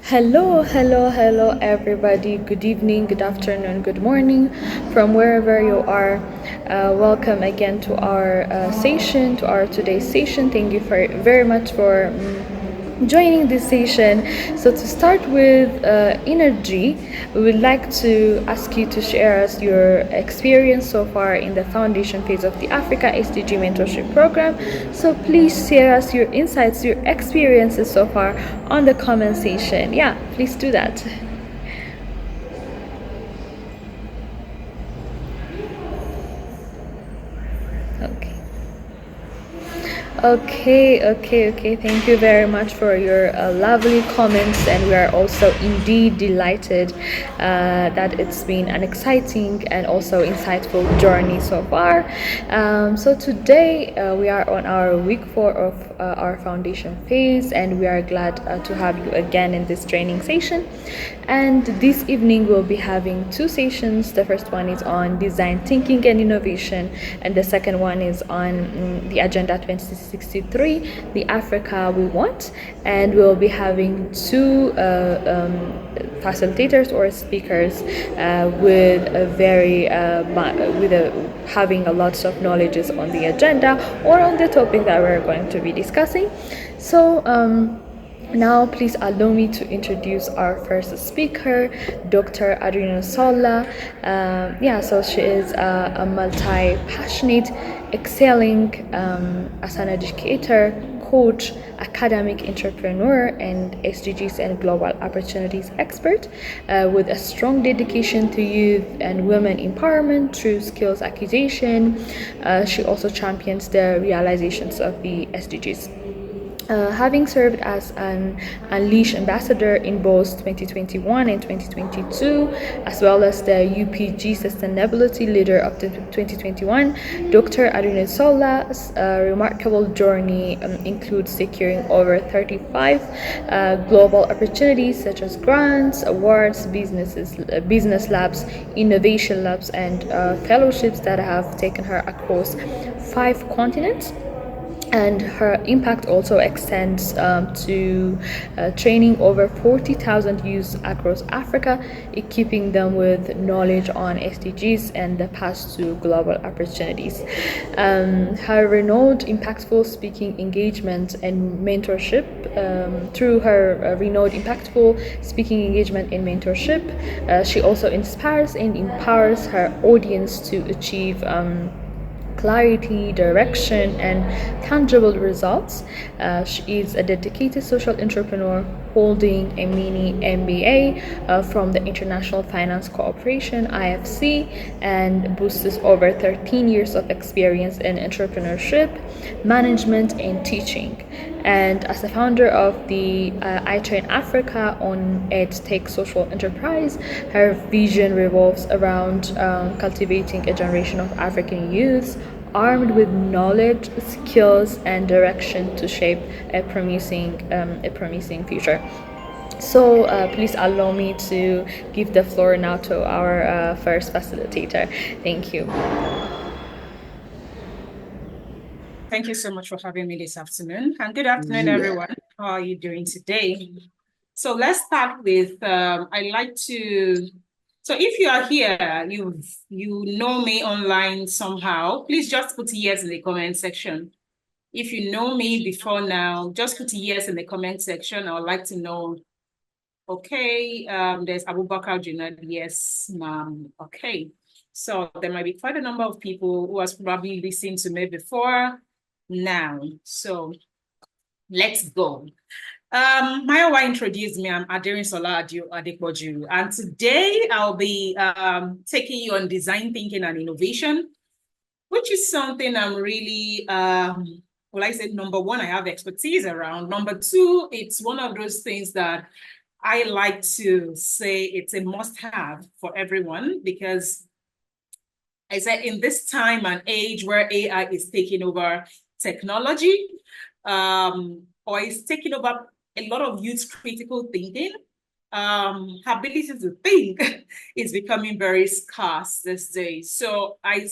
Hello, everybody. Good evening, good afternoon, good morning from wherever you are. Welcome again to our session, to our today's session. Thank you very much for joining this session. So, to start with energy, we would like to ask you to share us your experience so far in the foundation phase of the Africa SDG Mentorship Program. So, please share us your insights, your experiences so far on the comment section. Yeah, please do that. Okay. Okay. Thank you very much for your lovely comments, and we are also indeed delighted that it's been an exciting and also insightful journey so far. So today we are on our week 4 of our foundation phase, and we are glad to have you again in this training session. And this evening we'll be having 2 sessions. The first one is on design thinking and innovation, and the second one is on the Agenda 2063, the Africa we want. And we'll be having 2 facilitators or speakers with a very having a lots of knowledges on the agenda or on the topic that we're going to be discussing. So now, please allow me to introduce our first speaker, Dr. Adriana Sola. So she is a multi-passionate, excelling as an educator, coach, academic entrepreneur, and SDGs and global opportunities expert with a strong dedication to youth and women empowerment through skills acquisition. She also champions the realizations of the SDGs. Having served as an Unleash ambassador in both 2021 and 2022, as well as the UPG Sustainability Leader of the 2021, Dr. Adriana Sola's remarkable journey includes securing over 35 global opportunities such as grants, awards, business labs, innovation labs, and fellowships that have taken her across 5 continents. And her impact also extends to training over 40,000 youths across Africa, equipping them with knowledge on SDGs and the path to global opportunities. Her renowned, impactful speaking engagement and mentorship, through her renowned, impactful speaking engagement and mentorship, she also inspires and empowers her audience to achieve clarity, direction, and tangible results. She is a dedicated social entrepreneur holding a mini MBA from the International Finance Corporation (IFC) and boasts over 13 years of experience in entrepreneurship, management, and teaching. And as the founder of the AIIDEV Africa on EdTech social enterprise, her vision revolves around cultivating a generation of African youths armed with knowledge, skills, and direction to shape a promising future. So please allow me to give the floor now to our first facilitator. Thank you. Thank you so much for having me this afternoon. And good afternoon, everyone. How are you doing today? So let's start with, I like to, so if you are here, you know me online somehow, please just put yes in the comment section. If you know me before now, just put yes in the comment section. I would like to know. Okay, there's Abubakar Junad. Yes, ma'am. Okay. So there might be quite a number of people who has probably listened to me before now. So let's go. Mayowa introduced me. I'm Adering Sola Adepoju, and today I'll be taking you on design thinking and innovation, which is something I'm really, well, I said, number one, I have expertise around. Number two, it's one of those things that I like to say it's a must-have for everyone, because I said in this time and age where AI is taking over technology, or is taking over a lot of youth critical thinking, ability to think is becoming very scarce these days. So I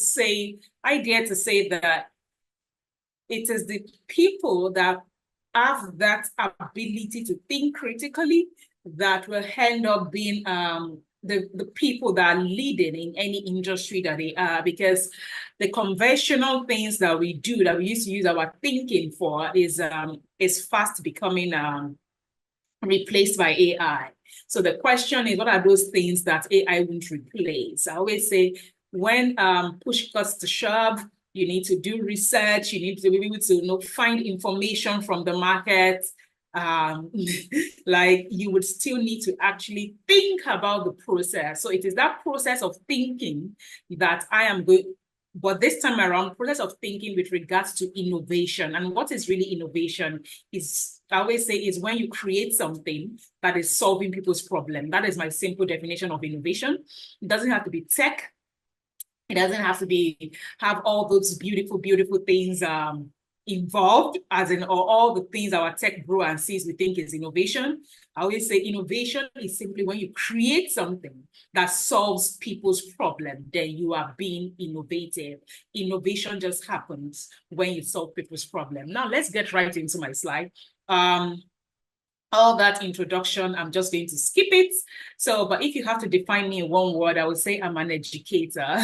dare to say that it is the people that have that ability to think critically that will end up being the people that are leading in any industry that they are, because the conventional things that we do, that we used to use our thinking for, is fast becoming replaced by AI. So the question is, what are those things that AI won't replace? I always say, when push comes to shove, you need to do research, you need to be able to find information from the market. Like, you would still need to actually think about the process. So it is that process of thinking that I am going, but this time around, process of thinking with regards to innovation. And what is really innovation is, I always say, is when you create something that is solving people's problem. That is my simple definition of innovation. It doesn't have to be tech. It doesn't have to have all those beautiful, beautiful things involved, as in, or all the things our tech bro and sis we think is innovation. I always say innovation is simply when you create something that solves people's problem, then you are being innovative. Innovation just happens when you solve people's problem. Now let's get right into my slide. All that introduction, I'm just going to skip it. So, but if you have to define me in one word, I would say I'm an educator.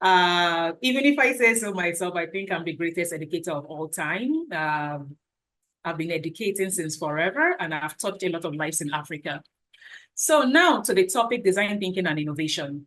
Even if I say so myself, I think I'm the greatest educator of all time. I've been educating since forever, and I've taught a lot of lives in Africa. So now to the topic, design thinking and innovation.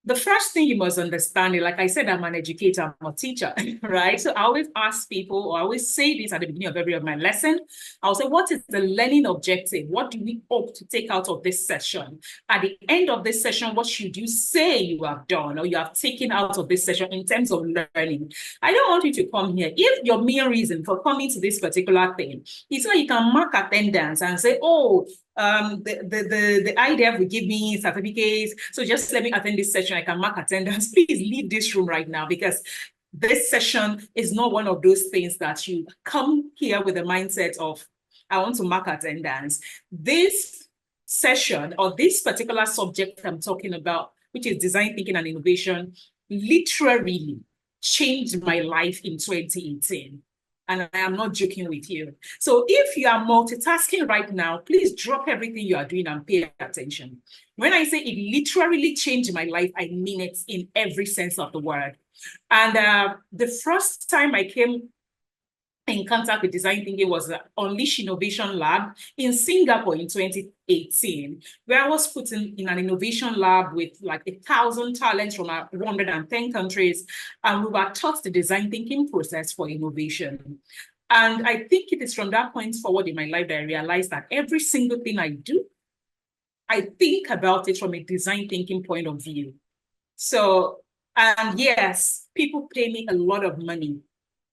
The first thing you must understand is, like I said, I'm an educator, I'm a teacher, right? So I always ask people, or I always say this at the beginning of every of my lesson. I'll say, what is the learning objective? What do we hope to take out of this session? At the end of this session, what should you say you have done or you have taken out of this session in terms of learning? I don't want you to come here. If your main reason for coming to this particular thing is so you can mark attendance and say, oh, the AIIDEV will give me certificates, so just let me attend this session, I can mark attendance. Please leave this room right now, because this session is not one of those things that you come here with the mindset of, I want to mark attendance. This session, or this particular subject I'm talking about, which is design thinking and innovation, literally changed my life in 2018. And I am not joking with you. So if you are multitasking right now, please drop everything you are doing and pay attention. When I say it literally changed my life, I mean it in every sense of the word. And the first time I came in contact with design thinking was the Unleash Innovation Lab in Singapore in 2018, where I was put in an innovation lab with like 1,000 talents from 110 countries, and we were taught the design thinking process for innovation. And I think it is from that point forward in my life that I realized that every single thing I do, I think about it from a design thinking point of view. So, and yes, people pay me a lot of money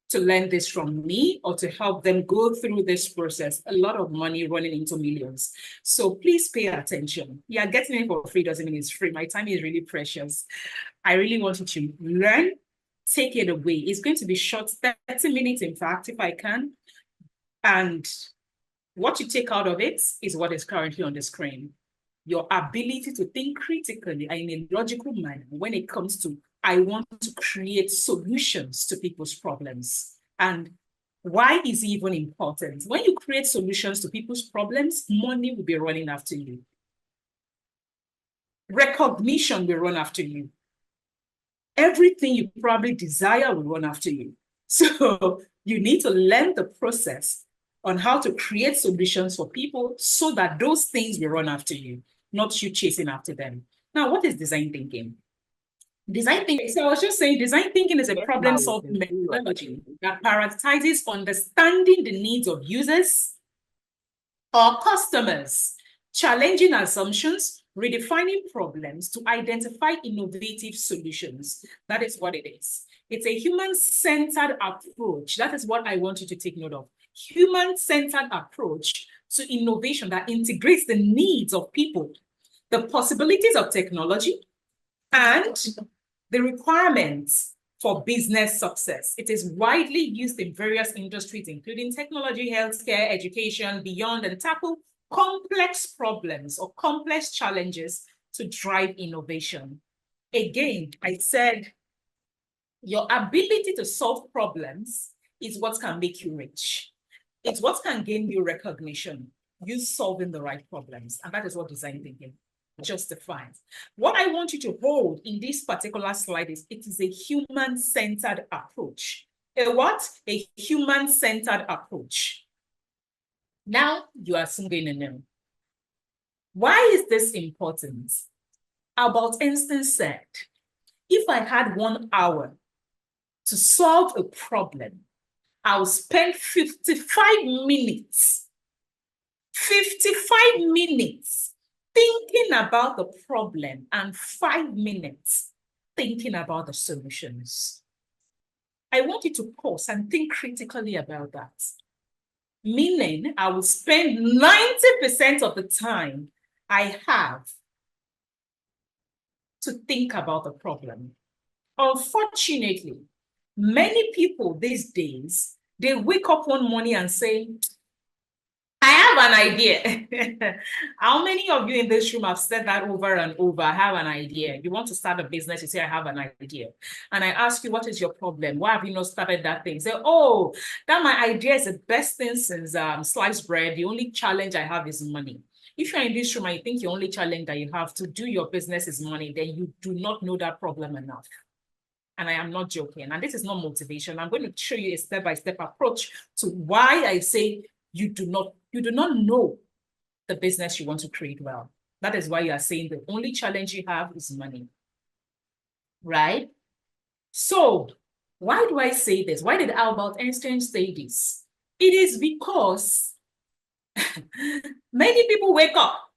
to learn this from me or to help them go through this process. A lot of money running into millions. So please pay attention. Yeah, getting it for free doesn't mean it's free. My time is really precious. I really want you to learn, take it away. It's going to be short, 30 minutes, in fact, if I can. And what you take out of it is what is currently on the screen. Your ability to think critically and in a logical manner when it comes to, I want to create solutions to people's problems. And why is it even important? When you create solutions to people's problems, money will be running after you. Recognition will run after you. Everything you probably desire will run after you. So you need to learn the process on how to create solutions for people so that those things will run after you, not you chasing after them. Now, what is design thinking? Design thinking, so I was just saying, design thinking is a problem-solving methodology that prioritizes understanding the needs of users or customers, challenging assumptions, redefining problems to identify innovative solutions. That is what it is. It's a human-centered approach. That is what I want you to take note of. Human-centered approach to innovation that integrates the needs of people, the possibilities of technology, and the requirements for business success. It is widely used in various industries, including technology, healthcare, education, beyond, and tackle complex problems or complex challenges to drive innovation. Again, I said, your ability to solve problems is what can make you rich. It's what can gain you recognition, you solving the right problems. And that is what design thinking justifies. What I want you to hold in this particular slide is it is a human-centered approach. A what? A human-centered approach. Now you are soon going to know. Why is this important? Albert Einstein said, if I had 1 hour to solve a problem, I'll spend 55 minutes thinking about the problem and 5 minutes thinking about the solutions. I want you to pause and think critically about that. Meaning, I will spend 90% of the time I have to think about the problem. Unfortunately, many people these days, they wake up one morning and say, I have an idea. How many of you in this room have said that over and over? I have an idea. You want to start a business, you say, I have an idea. And I ask you, what is your problem? Why have you not started that thing? Say, oh, that my idea is the best thing since sliced bread. The only challenge I have is money. If you're in this room and you think the only challenge that you have to do your business is money, then you do not know that problem enough. And I am not joking. And this is not motivation. I'm going to show you a step-by-step approach to why I say you do not know the business you want to create well. That is why you are saying the only challenge you have is money, right? So why do I say this? Why did Albert Einstein say this? It is because many people wake up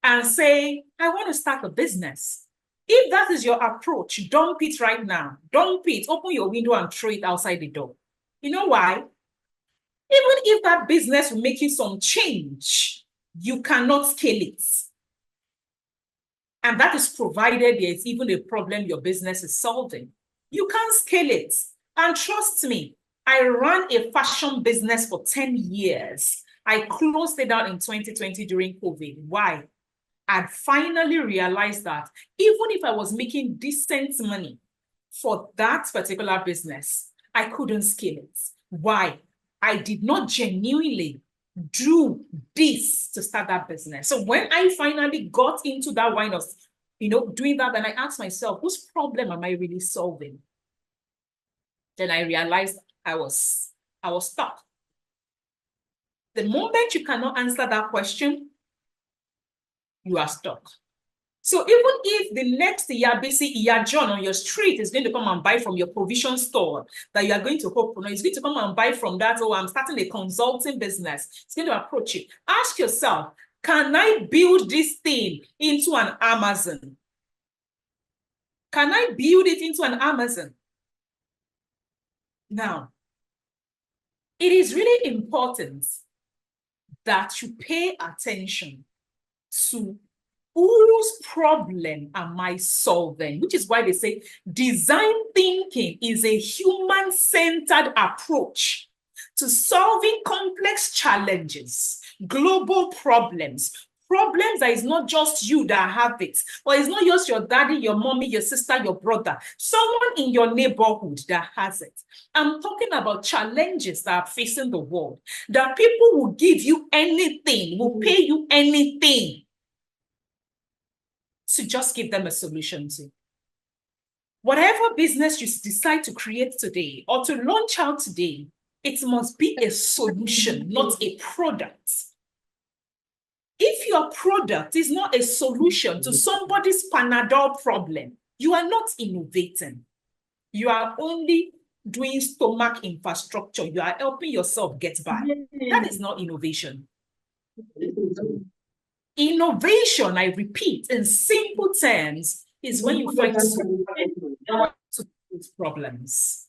and say, I want to start a business. If that is your approach, dump it right now. Dump it, open your window and throw it outside the door. You know why? Even if that business will make you some change, you cannot scale it. And that is provided there's even a problem your business is solving. You can't scale it. And trust me, I ran a fashion business for 10 years. I closed it down in 2020 during COVID. Why? I'd finally realized that even if I was making decent money for that particular business, I couldn't scale it. Why? I did not genuinely do this to start that business. So when I finally got into that line of, doing that, then I asked myself, whose problem am I really solving? Then I realized I was stuck. The moment you cannot answer that question, you are stuck. So even if the next Iya John on your street is going to come and buy from your provision store that you are going to hope, he's going to come and buy from that, I'm starting a consulting business. It's going to approach you. Ask yourself, can I build this thing into an Amazon? Can I build it into an Amazon? Now, it is really important that you pay attention to whose problem am I solving? Which is why they say design thinking is a human-centered approach to solving complex challenges, global problems that is not just you that have it, or it's not just your daddy, your mommy, your sister, your brother, someone in your neighborhood that has it. I'm talking about challenges that are facing the world, that people will give you anything, will pay you anything to just give them a solution to. Whatever business you decide to create today or to launch out today, it must be a solution, not a product. If your product is not a solution to somebody's Panadol problem, you are not innovating. You are only doing stomach infrastructure. You are helping yourself get by. That is not innovation. Innovation, I repeat, in simple terms, is when you find solutions to these problems.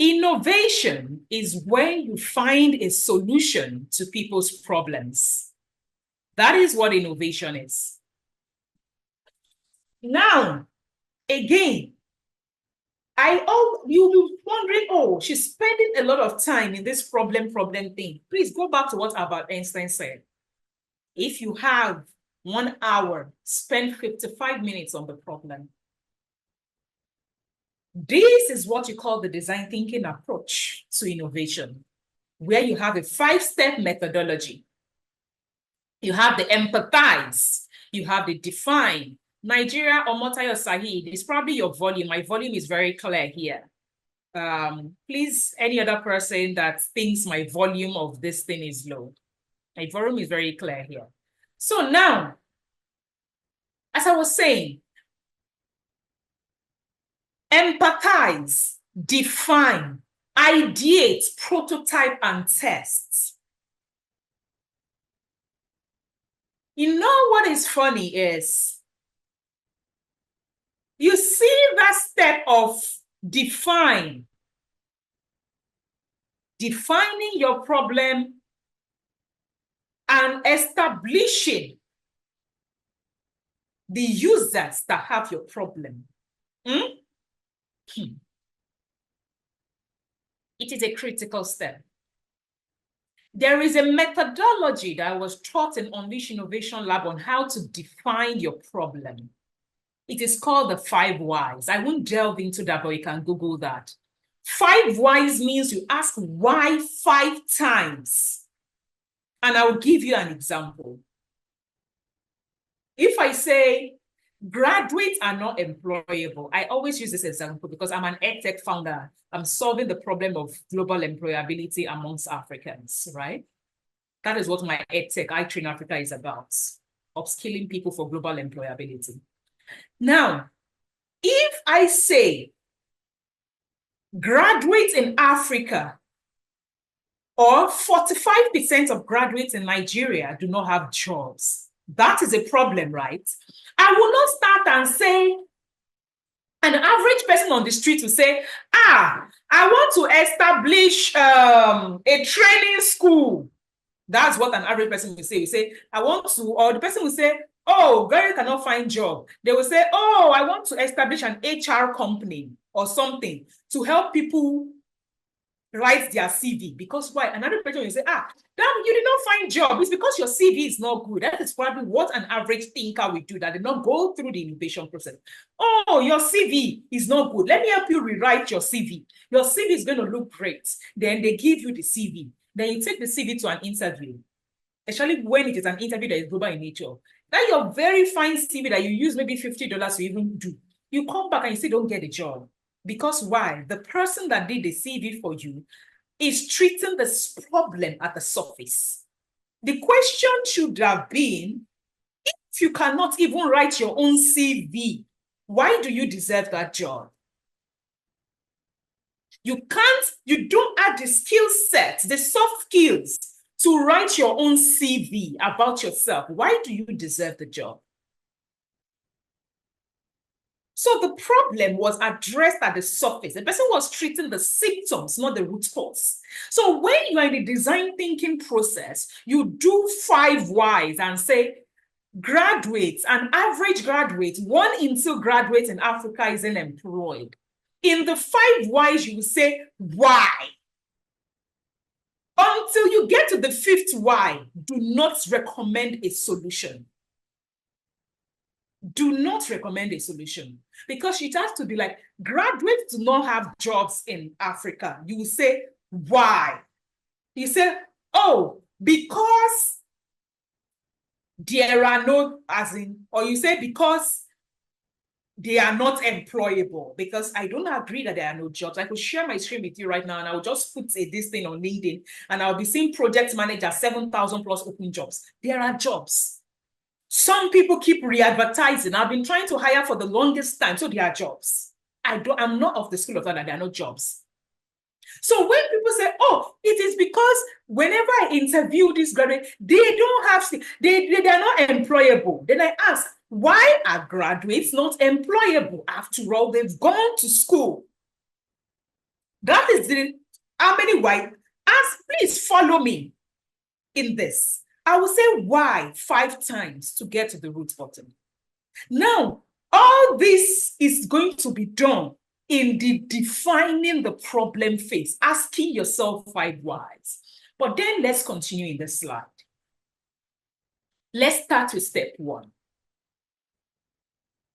Innovation is when you find a solution to people's problems. That is what innovation is. Now, again, you'll be wondering, she's spending a lot of time in this problem thing. Please go back to what Albert Einstein said. If you have 1 hour, spend 55 minutes on the problem. This is what you call the design thinking approach to innovation, where you have a 5-step methodology. You have the empathize, you have the define. Nigeria or Motayo Sahid is probably your volume. My volume is very clear here. Please, any other person that thinks my volume of this thing is low. My volume is very clear here. So now, as I was saying, empathize, define, ideate, prototype, and test. You know what is funny is, you see that step of defining your problem and establishing the users that have your problem. It is a critical step. There is a methodology that was taught in Unleash Innovation Lab on how to define your problem. It is called the 5 whys. I won't delve into that, but you can Google that. 5 whys means you ask why 5 times. And I will give you an example. If I say graduates are not employable, I always use this example because I'm an EdTech founder. I'm solving the problem of global employability amongst Africans, right? That is what my EdTech iTrain Africa is about, upskilling people for global employability. Now, if I say graduates in Africa or 45% of graduates in Nigeria do not have jobs, that is a problem, right? I will not start and say, an average person on the street will say, I want to establish a training school. That's what an average person will say. You say, I want to, or the person will say, oh, girl cannot find job. They will say, oh, I want to establish an HR company or something to help people write their CV. Because why? Another person will say, damn, you did not find job. It's because your CV is not good. That is probably what an average thinker will do, that did not go through the innovation process. Oh, your CV is not good. Let me help you rewrite your CV. Your CV is going to look great. Then they give you the CV. Then you take the CV to an interview, especially when it is an interview that is global in nature. That your very fine CV that you use maybe $50 to even do, you come back and you still don't get a job. Because why? The person that did the CV for you is treating this problem at the surface. The question should have been, if you cannot even write your own CV, why do you deserve that job? You don't add the skill set, the soft skills to write your own CV about yourself. Why do you deserve the job? So the problem was addressed at the surface. The person was treating the symptoms, not the root cause. So when you are in the design thinking process, you do 5 whys and say, graduates, an average graduate, 1 in 2 graduates in Africa isn't employed. In the 5 whys, you will say, why? Until you get to the 5th why, do not recommend a solution. Do not recommend a solution, because it has to be like, graduates do not have jobs in Africa. You will say, why? You say, oh, because there are no, or you say because they are not employable, because I don't agree that there are no jobs. I could share my screen with you right now and I will just put this thing on LinkedIn and I'll be seeing project manager, 7,000 plus open jobs. There are jobs. Some people keep re-advertising. I've been trying to hire for the longest time, so there are jobs. I'm not of the school of thought that there are no jobs. So when people say, oh, it is because whenever I interview this graduate, they don't have, they are not employable. Then I ask, why are graduates not employable? After all, they've gone to school. That is how many why? Please follow me in this. I will say why 5 times to get to the root bottom. Now, all this is going to be done in the defining the problem phase, asking yourself 5 whys. But then let's continue in the slide. Let's start with step 1.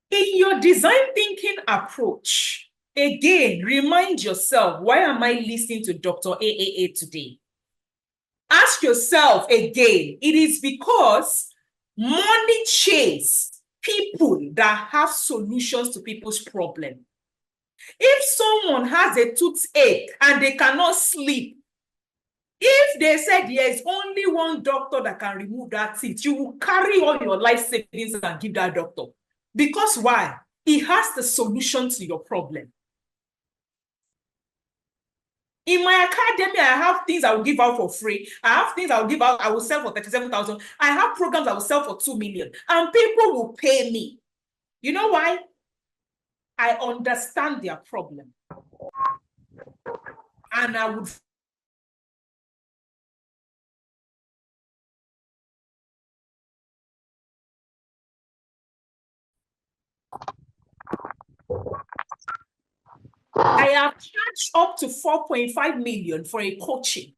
In your design thinking approach, Again, remind yourself, why am I listening to Dr. AAA today? Ask yourself again, it is because money chase people that have solutions to people's problems. If someone has a toothache and they cannot sleep, if they said there is only one doctor that can remove that teeth, you will carry all your life savings and give that doctor. Because why? He has the solution to your problem. In my academy, I have things I will give out for free. I have things I will give out, I will sell for 37,000. I have programs I will sell for 2 million. And people will pay me. You know why? I understand their problem. And I would I have charged up to 4.5 million for a coaching.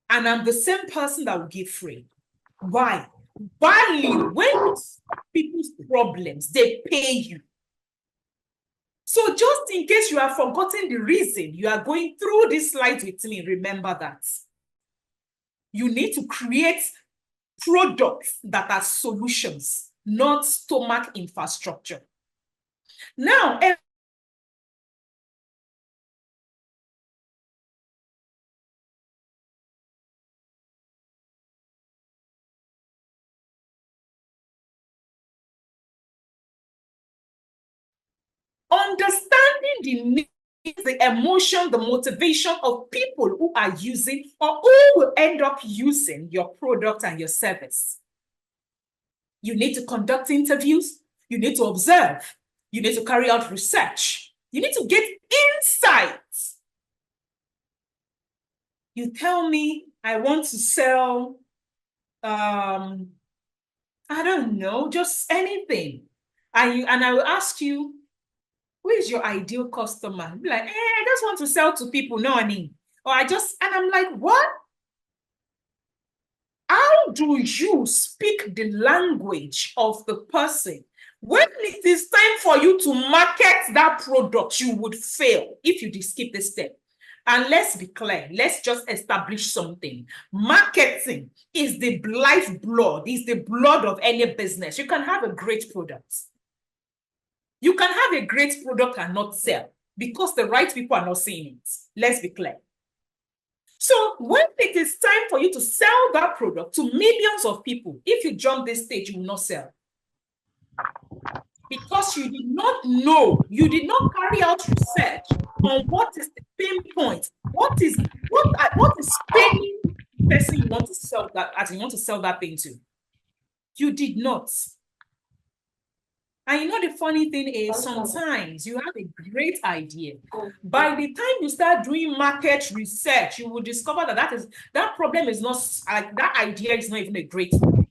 And I'm the same person that will give free. Why? Value. When you solve people's problems, they pay you. So just in case you have forgotten the reason you are going through this slide with me, remember that. You need to create products that are solutions, not stomach infrastructure. Now, understanding the needs, the emotion, the motivation of people who are using or who will end up using your product and your service. You need to conduct interviews. You need to observe. You need to carry out research. You need to get insights. You tell me, I want to sell, I don't know, just anything. And I will ask you, who is your ideal customer? Be like, I just want to sell to people, no money. Or and I'm like, what? How do you speak the language of the person? When it is time for you to market that product, you would fail if you skip this step. And let's be clear, let's just establish something. Marketing is the lifeblood, is the blood of any business. You can have a great product. You can have a great product and not sell because the right people are not seeing it. Let's be clear. So when it is time for you to sell that product to millions of people, if you jump this stage, you will not sell. Because you did not know, you did not carry out research on what is the pain point, what is paining the person you want to sell that, as you want to sell that thing to. You did not. And you know the funny thing is, sometimes you have a great idea. By the time you start doing market research, you will discover that problem is not, that idea is not even a great one.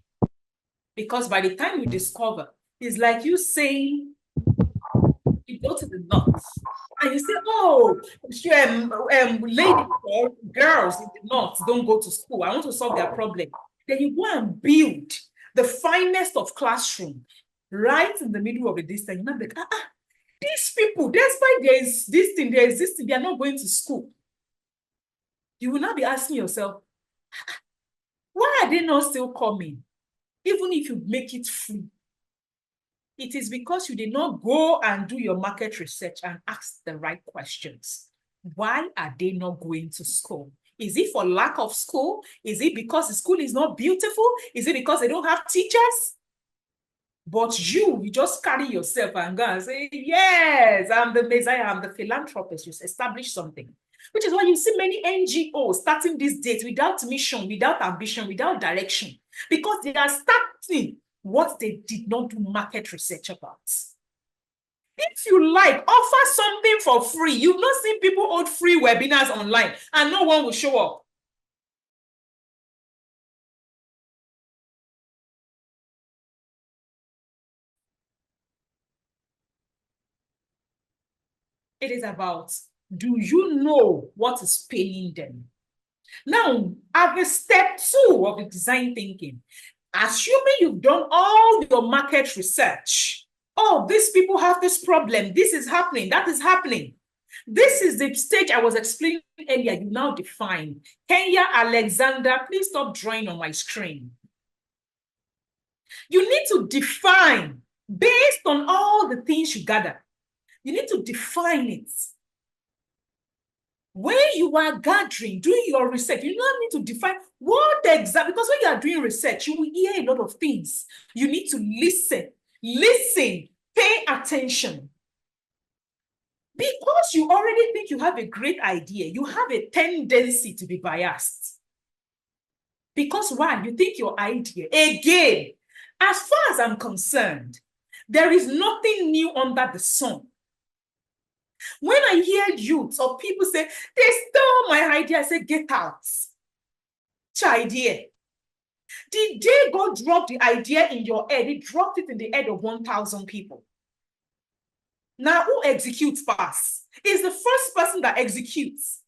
Because by the time you discover, it's like you saying, you go to the north and you say, oh, ladies or girls in the north don't go to school. I want to solve their problem. Then you go and build the finest of classroom right in the middle of the distance. You're not like, these people, despite there's this thing, they are not going to school. You will not be asking yourself, why are they not still coming? Even if you make it free. It is because you did not go and do your market research and ask the right questions. Why are they not going to school? Is it for lack of school? Is it because the school is not beautiful? Is it because they don't have teachers? But you just carry yourself and go and say, yes, I'm the Messiah, I'm the philanthropist. You establish something. Which is why you see many NGOs starting these days without mission, without ambition, without direction. Because they are starting what they did not do market research about. If you like, offer something for free. You've not seen people hold free webinars online and no one will show up. It is about, do you know what is paying them? Now, at the step 2 of the design thinking, assuming you've done all your market research, oh, these people have this problem. This is happening. That is happening. This is the stage I was explaining earlier. You now define. Kenya Alexander, please stop drawing on my screen. You need to define based on all the things you gather. You need to define it. When you are gathering, doing your research, you now need to define what exactly, because when you are doing research, you will hear a lot of things. You need to listen, pay attention. Because you already think you have a great idea, you have a tendency to be biased. Because why? You think your idea, again, as far as I'm concerned, there is nothing new under the sun. When I hear youths or people say, they stole my idea, I say, get out. Which idea? Did they go drop the idea in your head? They dropped it in the head of 1,000 people. Now, who executes fast? Is the first person that executes.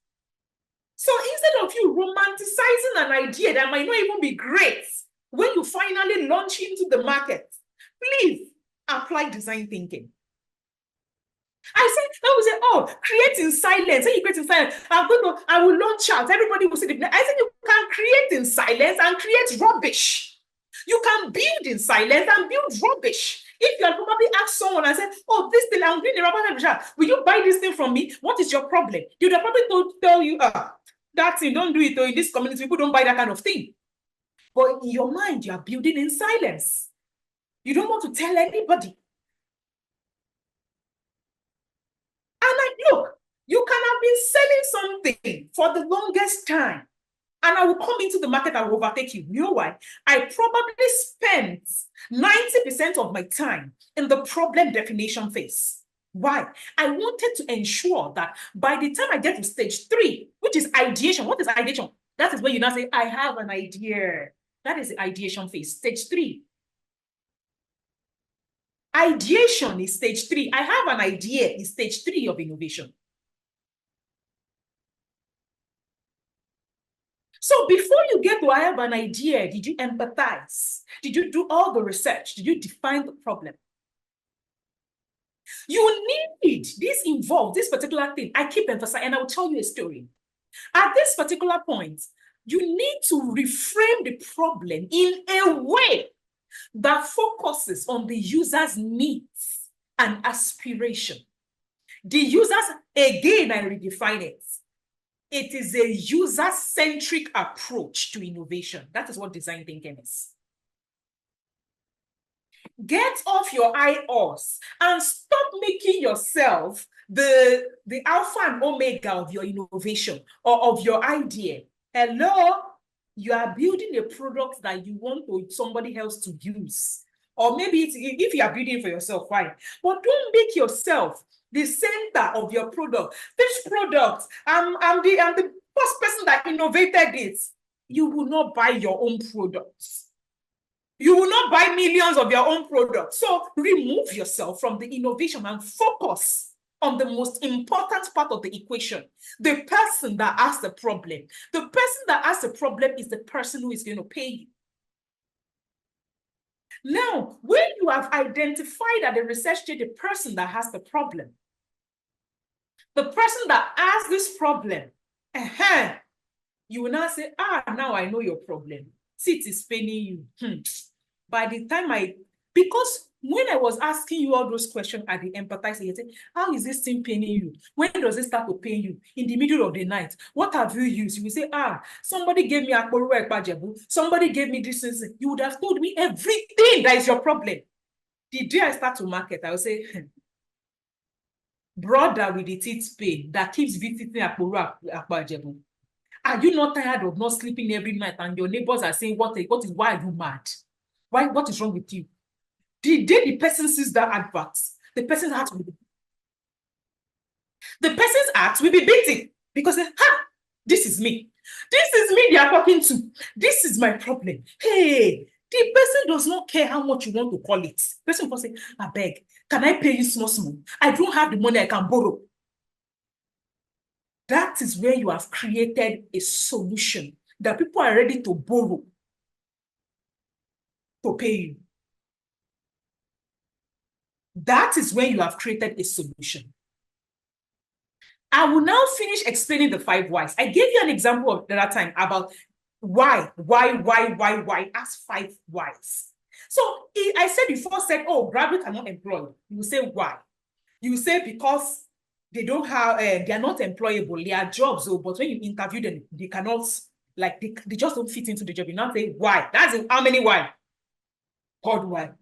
So instead of you romanticizing an idea that might not even be great, when you finally launch into the market, please apply design thinking. I would say, oh, create in silence. When you create in silence, I will launch out. Everybody will see the plan. I said, you can create in silence and create rubbish. You can build in silence and build rubbish. If you had probably asked someone and said, oh, this thing, I'm doing the rubber, will you buy this thing from me? What is your problem? They would have probably tell you, that thing, don't do it. Or in this community, people don't buy that kind of thing. But in your mind, you are building in silence. You don't want to tell anybody. Look, you can have been selling something for the longest time, and I will come into the market and will overtake you. You know why? I probably spent 90% of my time in the problem definition phase. Why? I wanted to ensure that by the time I get to stage 3, which is ideation. What is ideation? That is where you now say, I have an idea. That is the ideation phase, stage 3. Ideation is stage 3. I have an idea is stage 3 of innovation. So before you get to I have an idea, did you empathize? Did you do all the research? Did you define the problem? You need, this involves this particular thing. I keep emphasizing, and I will tell you a story. At this particular point, you need to reframe the problem in a way that focuses on the user's needs and aspiration. The users, again, I redefine it. It is a user-centric approach to innovation. That is what design thinking is. Get off your high horse and stop making yourself the alpha and omega of your innovation or of your idea. Hello? You are building a product that you want somebody else to use. Or maybe if you are building for yourself, fine. But don't make yourself the center of your product. This product, I'm the first person that innovated it. You will not buy your own products. You will not buy millions of your own products. So remove yourself from the innovation and focus on the most important part of the equation, the person that has the problem. The person that has the problem is the person who is going to pay you. Now, when you have identified at the research stage the person that has the problem, the person that has this problem, you will now say, now I know your problem. See, it is paining you. By the time because when I was asking you all those questions at the empathizer, you say, how is this thing paining you? When does it start to pain you? In the middle of the night. What have you used? You will say, somebody gave me a somebody gave me this. You would have told me everything that is your problem. The day I start to market, I will say, brother with the teeth pain that keeps visiting Akbajebu. Are you not tired of not sleeping every night and your neighbors are saying, why are you mad? What is wrong with you? The day the person sees that advert, the person's heart will be beating because this is me. This is me they are talking to. This is my problem. Hey, the person does not care how much you want to call it. The person will say, I beg, can I pay you small? I don't have the money I can borrow. That is where you have created a solution that people are ready to borrow to pay you. that is when you have created a solution. I will now finish explaining the 5 whys. I gave you an example of the other time about why. Ask 5 whys. So I said before, oh, graduates are not employed. You will say why. You will say because they don't have, they are not employable. They are jobs, but when you interview them, they cannot, like, they just don't fit into the job. You now say why. That's how many why? Third why.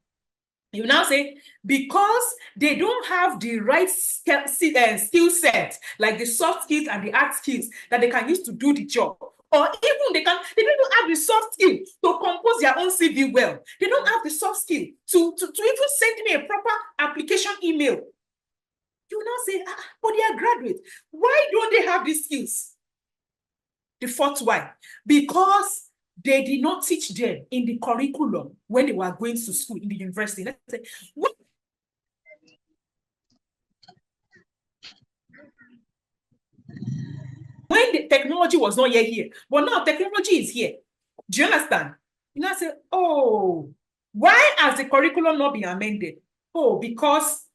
You now say, because they don't have the right skill set, like the soft skills and the hard skills that they can use to do the job. Or even they don't even have the soft skill to compose their own CV well. They don't have the soft skill to even send me a proper application email. You now say, but they are graduates. Why don't they have these skills? The fourth why, because they did not teach them in the curriculum when they were going to school in the university. Let's say, when the technology was not yet here, but now technology is here. Do you understand? You now say, oh, why has the curriculum not been amended? Oh, because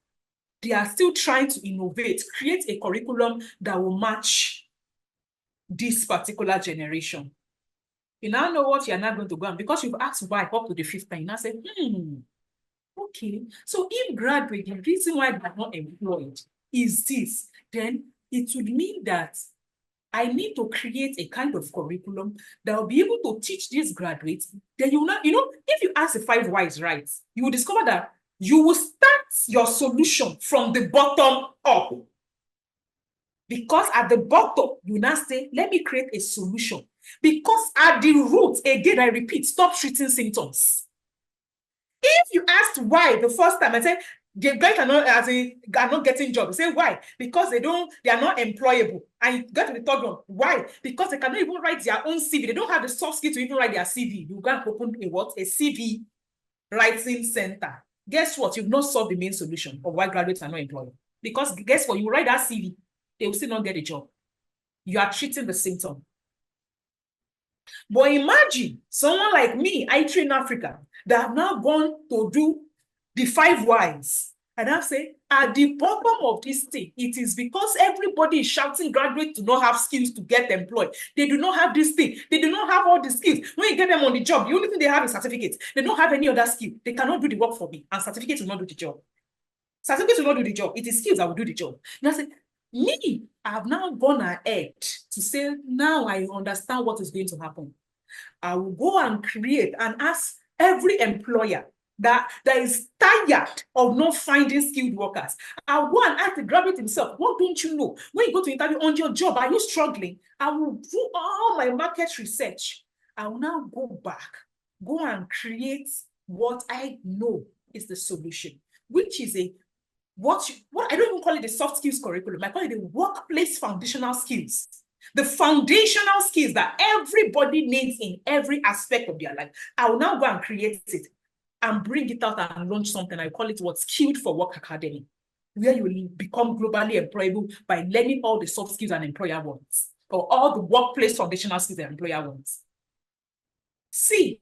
they are still trying to innovate, create a curriculum that will match this particular generation. You now know what you're not going to go on, because you've asked why up to the 5th time. You now say, okay. So if graduate, the reason why they're not employed is this, then it would mean that I need to create a kind of curriculum that will be able to teach these graduates. Then you know, if you ask the 5 whys right, you will discover that you will start your solution from the bottom up. Because at the bottom, you now say, let me create a solution. Because at the root, again, I repeat, stop treating symptoms. If you asked why the first time, I said, the guys are not getting jobs. You say, why? Because they are not employable. And you get to the third one. Why? Because they cannot even write their own CV. They don't have the soft skill to even write their CV. You can open a CV writing center. Guess what? You've not solved the main solution of why graduates are not employed. Because guess what? You write that CV, they will still not get a job. You are treating the symptom. But imagine someone like me, AIIDEV Africa, that have now gone to do the 5 whys. And I say, at the bottom of this thing, it is because everybody is shouting graduates do not have skills to get employed. They do not have this thing. They do not have all the skills. When you get them on the job, the only thing they have is certificates. They don't have any other skill. They cannot do the work for me. And certificates will not do the job. Certificates will not do the job. It is skills that will do the job. And I say, me, I have now gone ahead to say, now I understand what is going to happen. I will go and create and ask every employer that is tired of not finding skilled workers. I'll go and ask the graduate himself, what don't you know? When you go to interview on your job, are you struggling? I will do all my market research. I will now go back, go and create what I know is the solution, which is what I don't even call it the soft skills curriculum. I call it the workplace foundational skills. The foundational skills that everybody needs in every aspect of their life. I will now go and create it and bring it out and launch something. I call it what? Skilled for Work Academy, where you will become globally employable by learning all the soft skills an employer wants, or all the workplace foundational skills an employer wants. See,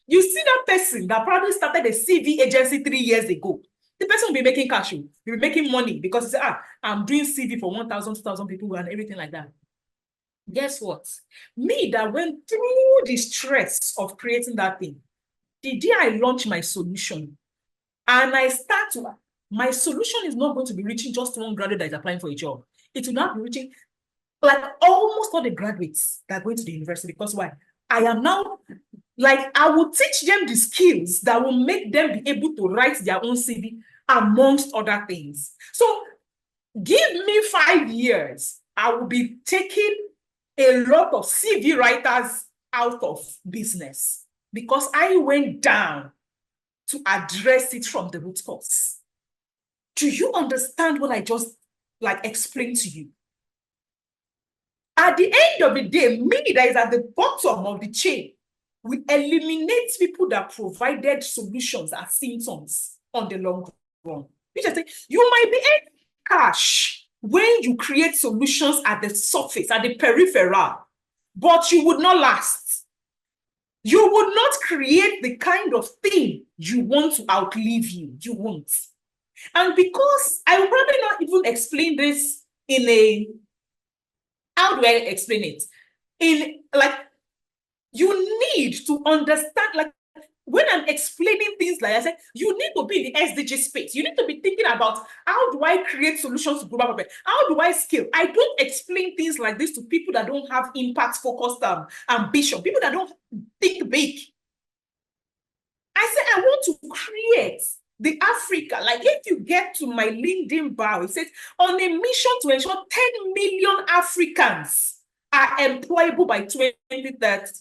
you see that person that probably started a CV agency 3 years ago. The person will be making cash, he'll be making money because he said, I'm doing CV for 1,000, 2,000 people and everything like that. Guess what? Me that went through the stress of creating that thing, the day I launch my solution and I start to, my solution is not going to be reaching just one graduate that is applying for a job. It will not be reaching like almost all the graduates that are going to the university. Because why? I am now, like, I will teach them the skills that will make them be able to write their own CV amongst other things. So give me 5 years, I will be taking a lot of CV writers out of business because I went down to address it from the root cause. Do you understand what I just explained to you? At the end of the day, me that is at the bottom of the chain, we eliminate people that provided solutions as symptoms on the long run. Which I say, you might be earning cash when you create solutions at the surface, at the peripheral, but you would not last. You would not create the kind of thing you want to outlive you. You won't. And because I will probably not even explain this in a, how do I explain it? In like, you need to understand, like, when I'm explaining things like I said, you need to be in the SDG space. You need to be thinking about, how do I create solutions to global problems? How do I scale? I don't explain things like this to people that don't have impact-focused ambition, people that don't think big. I said, I want to create the Africa. Like, if you get to my LinkedIn bio, it says, on a mission to ensure 10 million Africans are employable by 2030. 10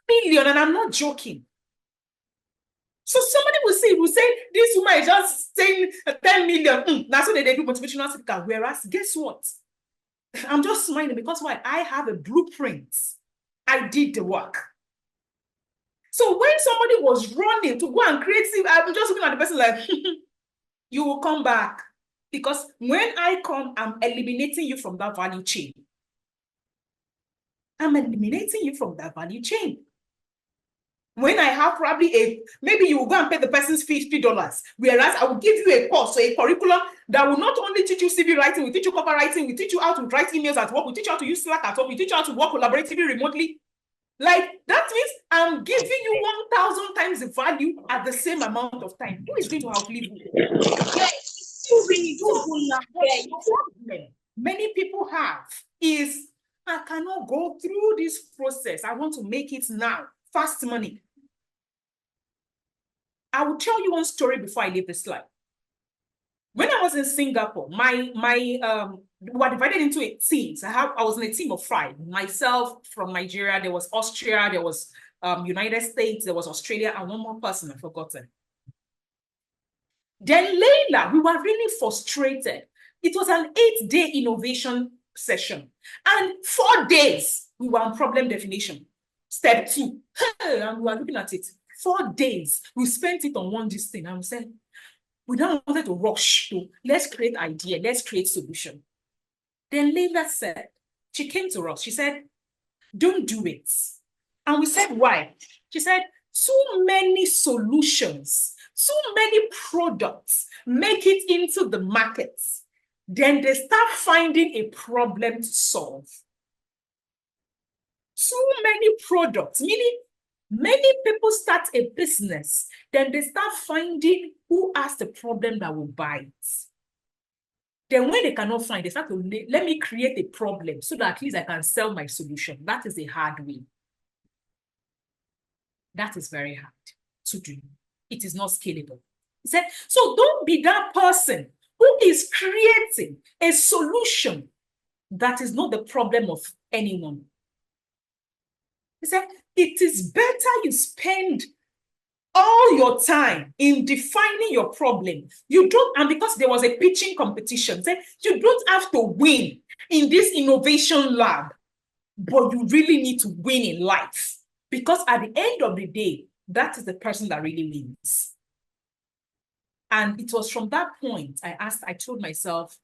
million, and I'm not joking. So somebody will say, this woman is just saying 10 million. That's what they do motivational speaker. Whereas, guess what? I'm just smiling because why? I have a blueprint. I did the work. So when somebody was running to go and create, I'm just looking at the person like, you will come back. Because when I come, I'm eliminating you from that value chain. I'm eliminating you from that value chain. When I have probably maybe you will go and pay the person's $50, whereas I will give you a course or a curriculum that will not only teach you CV writing, we teach you copywriting, we teach you how to write emails at work, we teach you how to use Slack at home, we teach you how to work collaboratively remotely. Like, that means I'm giving you 1,000 times the value at the same amount of time. Who is going to outlive you? Many people have is, I cannot go through this process. I want to make it now. Fast money. I will tell you one story before I leave the slide. When I was in Singapore, we were divided into teams. I was in a team of 5. Myself from Nigeria, there was Austria, there was United States, there was Australia, and one more person, I've forgotten. Then later, we were really frustrated. It was an 8-day innovation session. And 4 days, we were on problem definition. Step 2. And we were looking at it. 4 days, we spent it on one this thing. And we said, we don't wanted to rush to, let's create idea, let's create solution. Then Leila said, she came to us, she said, don't do it. And we said, why? She said, too many solutions, too many products make it into the markets. Then they start finding a problem to solve. Too many products, meaning many people start a business, then they start finding who has the problem that will buy it. Then when they cannot find, they start to, let me create a problem so that at least I can sell my solution. That is a hard way. That is very hard to do. It is not scalable. He said, so don't be that person who is creating a solution that is not the problem of anyone. He said, it is better you spend all your time in defining your problem. You don't, and because there was a pitching competition, say you don't have to win in this innovation lab, but you really need to win in life. Because at the end of the day, that is the person that really wins. And it was from that point I told myself,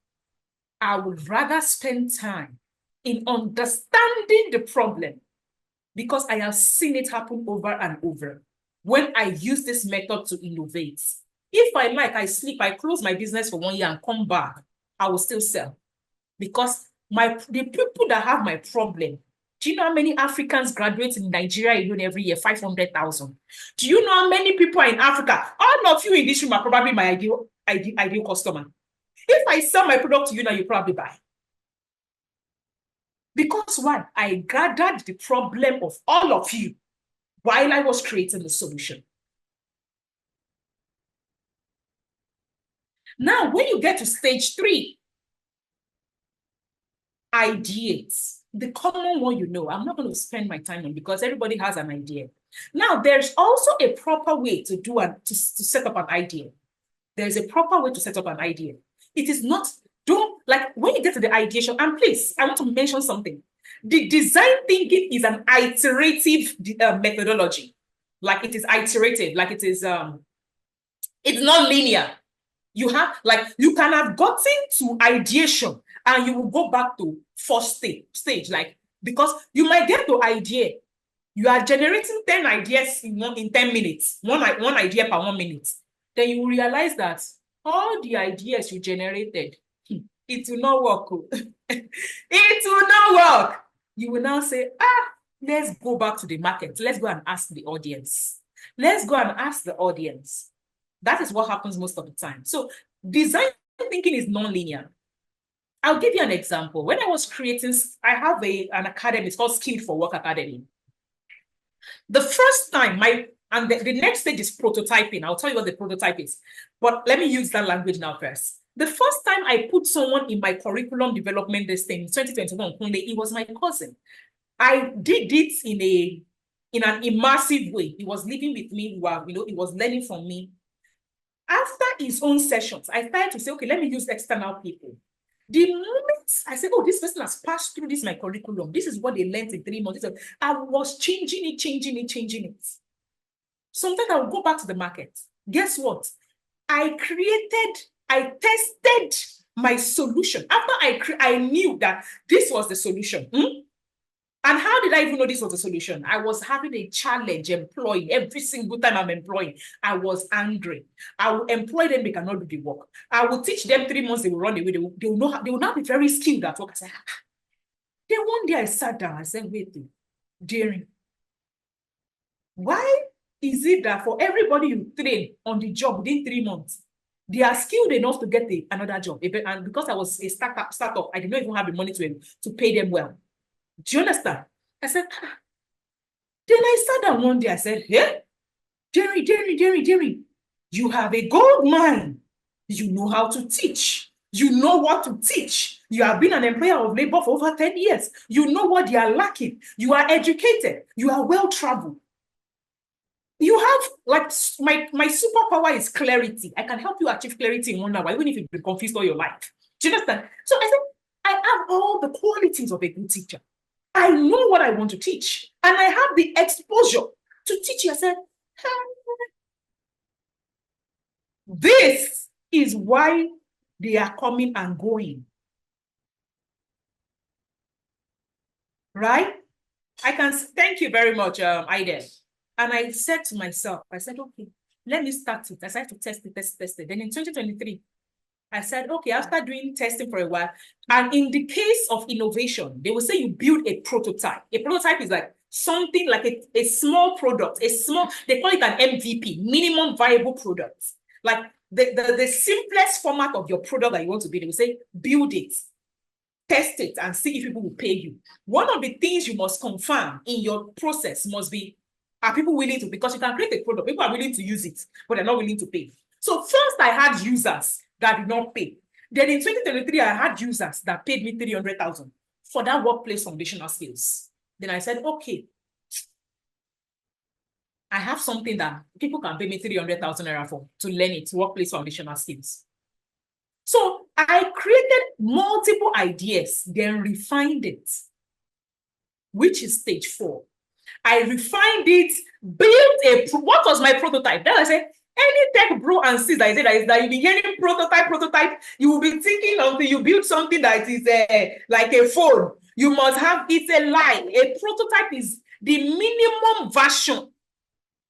I would rather spend time in understanding the problem, because I have seen it happen over and over. When I use this method to innovate, if I like, I sleep, I close my business for 1 year and come back, I will still sell. Because the people that have my problem, do you know how many Africans graduate in Nigeria alone every year? 500,000. Do you know how many people are in Africa? All of you in this room are probably my ideal customer. If I sell my product to you now, you probably buy. Because why? I gathered the problem of all of you while I was creating the solution. Now, when you get to stage 3, ideate. The common one, you know, I'm not going to spend my time on because everybody has an idea. Now, there's also a proper way to do to set up an idea. There's a proper way to set up an idea. It is not, like when you get to the ideation, and please, I want to mention something. The design thinking is an iterative methodology. Like it is iterative, like it is, it's not linear. You have, like, you can have gotten to ideation and you will go back to first stage, like, because you might get to idea. You are generating 10 ideas in 10 minutes, one idea per 1 minute. Then you will realize that, all the ideas you generated, it will not work. It will not work. You will now say, let's go back to the market. Let's go and ask the audience. Let's go and ask the audience. That is what happens most of the time. So design thinking is non-linear. I'll give you an example. When I was creating, I have an academy, it's called Skilled for Work Academy. The first time, the next stage is prototyping. I'll tell you what the prototype is. But let me use that language now first. The first time I put someone in my curriculum development this thing, 2021, it was my cousin. I did it in an immersive way. He was living with me, he was learning from me. After his own sessions, I started to say, okay, let me use external people. The moment I said, oh, this person has passed through my curriculum, this is what they learned in 3 months, I was changing it. Sometimes I would go back to the market. Guess what? I tested my solution. After I knew that this was the solution. And how did I even know this was a solution? I was having a challenge employing. Every single time I'm employing, I was angry. I will employ them, they cannot do the work. I will teach them 3 months, they will run away. They will not be very skilled at work. I said, then one day I sat down, I said, wait, Jerry, why is it that for everybody you train on the job within 3 months, they are skilled enough to get another job? And because I was a startup, I did not even have the money to pay them well. Do you understand? I said, Then I sat down one day, I said, hey, Jerry, you have a gold mine. You know how to teach. You know what to teach. You have been an employer of labor for over 10 years. You know what they are lacking. You are educated. You are well-traveled. You have, like, my superpower is clarity. I can help you achieve clarity in 1 hour, even if you've been confused all your life. Do you understand? So I said, I have all the qualities of a good teacher. I know what I want to teach. And I have the exposure to teach you. I said, this is why they are coming and going. Right? Thank you very much, AIIDEV. And I said to myself, I said, okay, let me start it. I started to test it. Then in 2023, I said, okay, after doing testing for a while, and in the case of innovation, they will say you build a prototype. A prototype is like something like a small product, they call it an MVP, minimum viable product. Like the simplest format of your product that you want to build, they will say, build it, test it, and see if people will pay you. One of the things you must confirm in your process must be, are people willing to, because you can create a product, people are willing to use it, but they're not willing to pay. So first I had users that did not pay. Then in 2023, I had users that paid me 300,000 for that workplace foundational skills. Then I said, okay, I have something that people can pay me 300,000 naira for to learn it, workplace foundational skills. So I created multiple ideas, then refined it, which is stage 4. I refined it, built what was my prototype? Then I said, any tech bro and sis that you'll be hearing prototype, you will be thinking until you build something that is like a phone. You must have, it's a lie. A prototype is the minimum version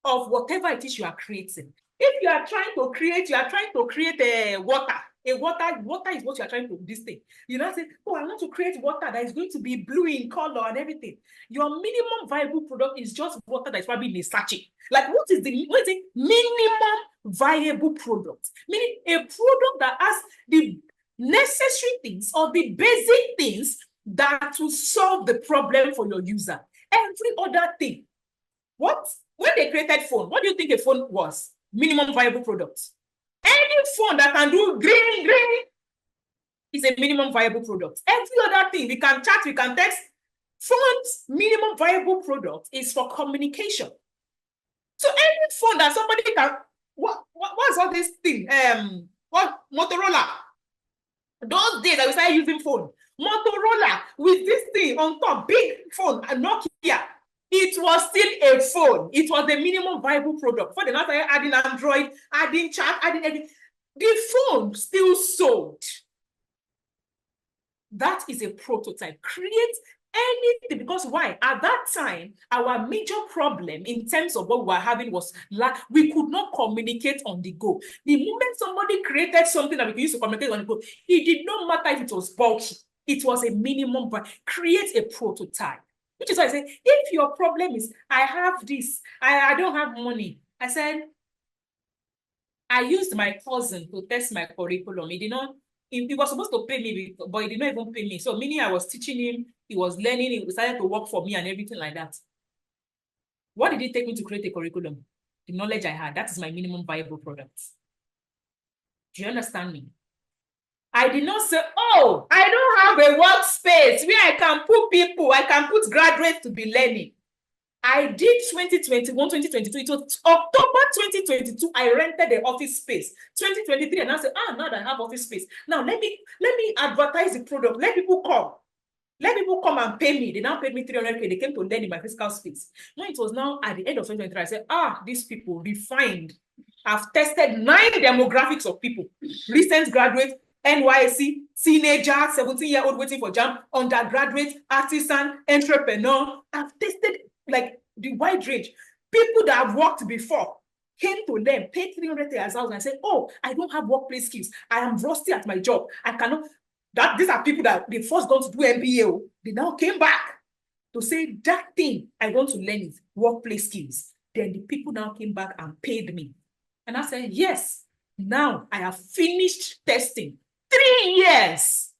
of whatever it is you are creating. If you are trying to create a water. Water is what you are trying to do this thing. You know, say, oh, I want to create water that is going to be blue in color and everything. Your minimum viable product is just water that is probably in a sachet. Like, what is the minimum viable product? Meaning a product that has the necessary things or the basic things that will solve the problem for your user. Every other thing. When they created phone, what do you think a phone was? Minimum viable product. Any phone that can do green is a minimum viable product. Every other thing, we can chat, we can text. Phone's minimum viable product is for communication. So any phone that somebody can, what's all this thing? Motorola. Those days I was started using phone. Motorola with this thing on top, big phone, and Nokia. It was still a phone. It was the minimum viable product. For the now adding Android, adding chat, adding everything. The phone still sold. That is a prototype. Create anything. Because why? At that time, our major problem in terms of what we were having was we could not communicate on the go. The moment somebody created something that we could use to communicate on the go, it did not matter if it was bulky. It was a minimum, but create a prototype. Which is why I say, if your problem is, I have this, I don't have money. I said, I used my cousin to test my curriculum. He was supposed to pay me, but he did not even pay me. So meaning I was teaching him, he was learning, he decided to work for me and everything like that. What did it take me to create a curriculum? The knowledge I had. That is my minimum viable product. Do you understand me? I did not say, oh, I don't have a workspace where I can put people, I can put graduates to be learning. I did 2021, 2022. It was October 2022. I rented the office space. 2023, and I said, now that I have office space, now let me advertise the product. Let people come. Let people come and pay me. They now paid me 300K. They came to learn in my physical space. When it was now at the end of 2023, I said, these people refined. I've tested 9 demographics of people. Recent graduates, NYC, teenager, 17-year-old waiting for JAMB, undergraduate, artisan, entrepreneur. I've tested like the wide range. People that have worked before came to them, paid 300,000 as well, and said, oh, I don't have workplace skills. I am rusty at my job. I cannot. These are people that they first gone to do MBA. They now came back to say that thing I want to learn is workplace skills. Then the people now came back and paid me. And I said, yes, now I have finished testing. 3 years.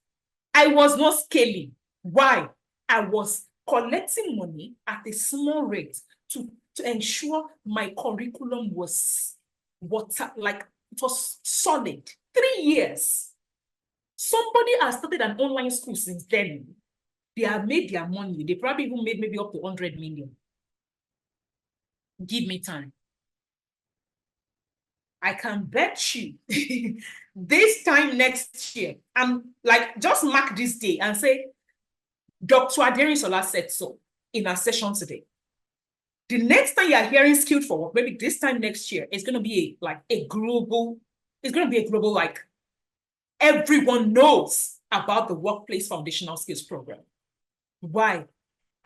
I was not scaling. Why? I was collecting money at a small rate to ensure my curriculum was it was solid. 3 years. Somebody has started an online school since then. They have made their money. They probably even made maybe up to 100 million. Give me time. I can bet you this time next year, I'm like, just mark this day and say, Dr. Aderinsola said so in our session today. The next time you're hearing skilled for work, maybe this time next year, it's going to be a global, like everyone knows about the Workplace Foundational Skills Program. Why?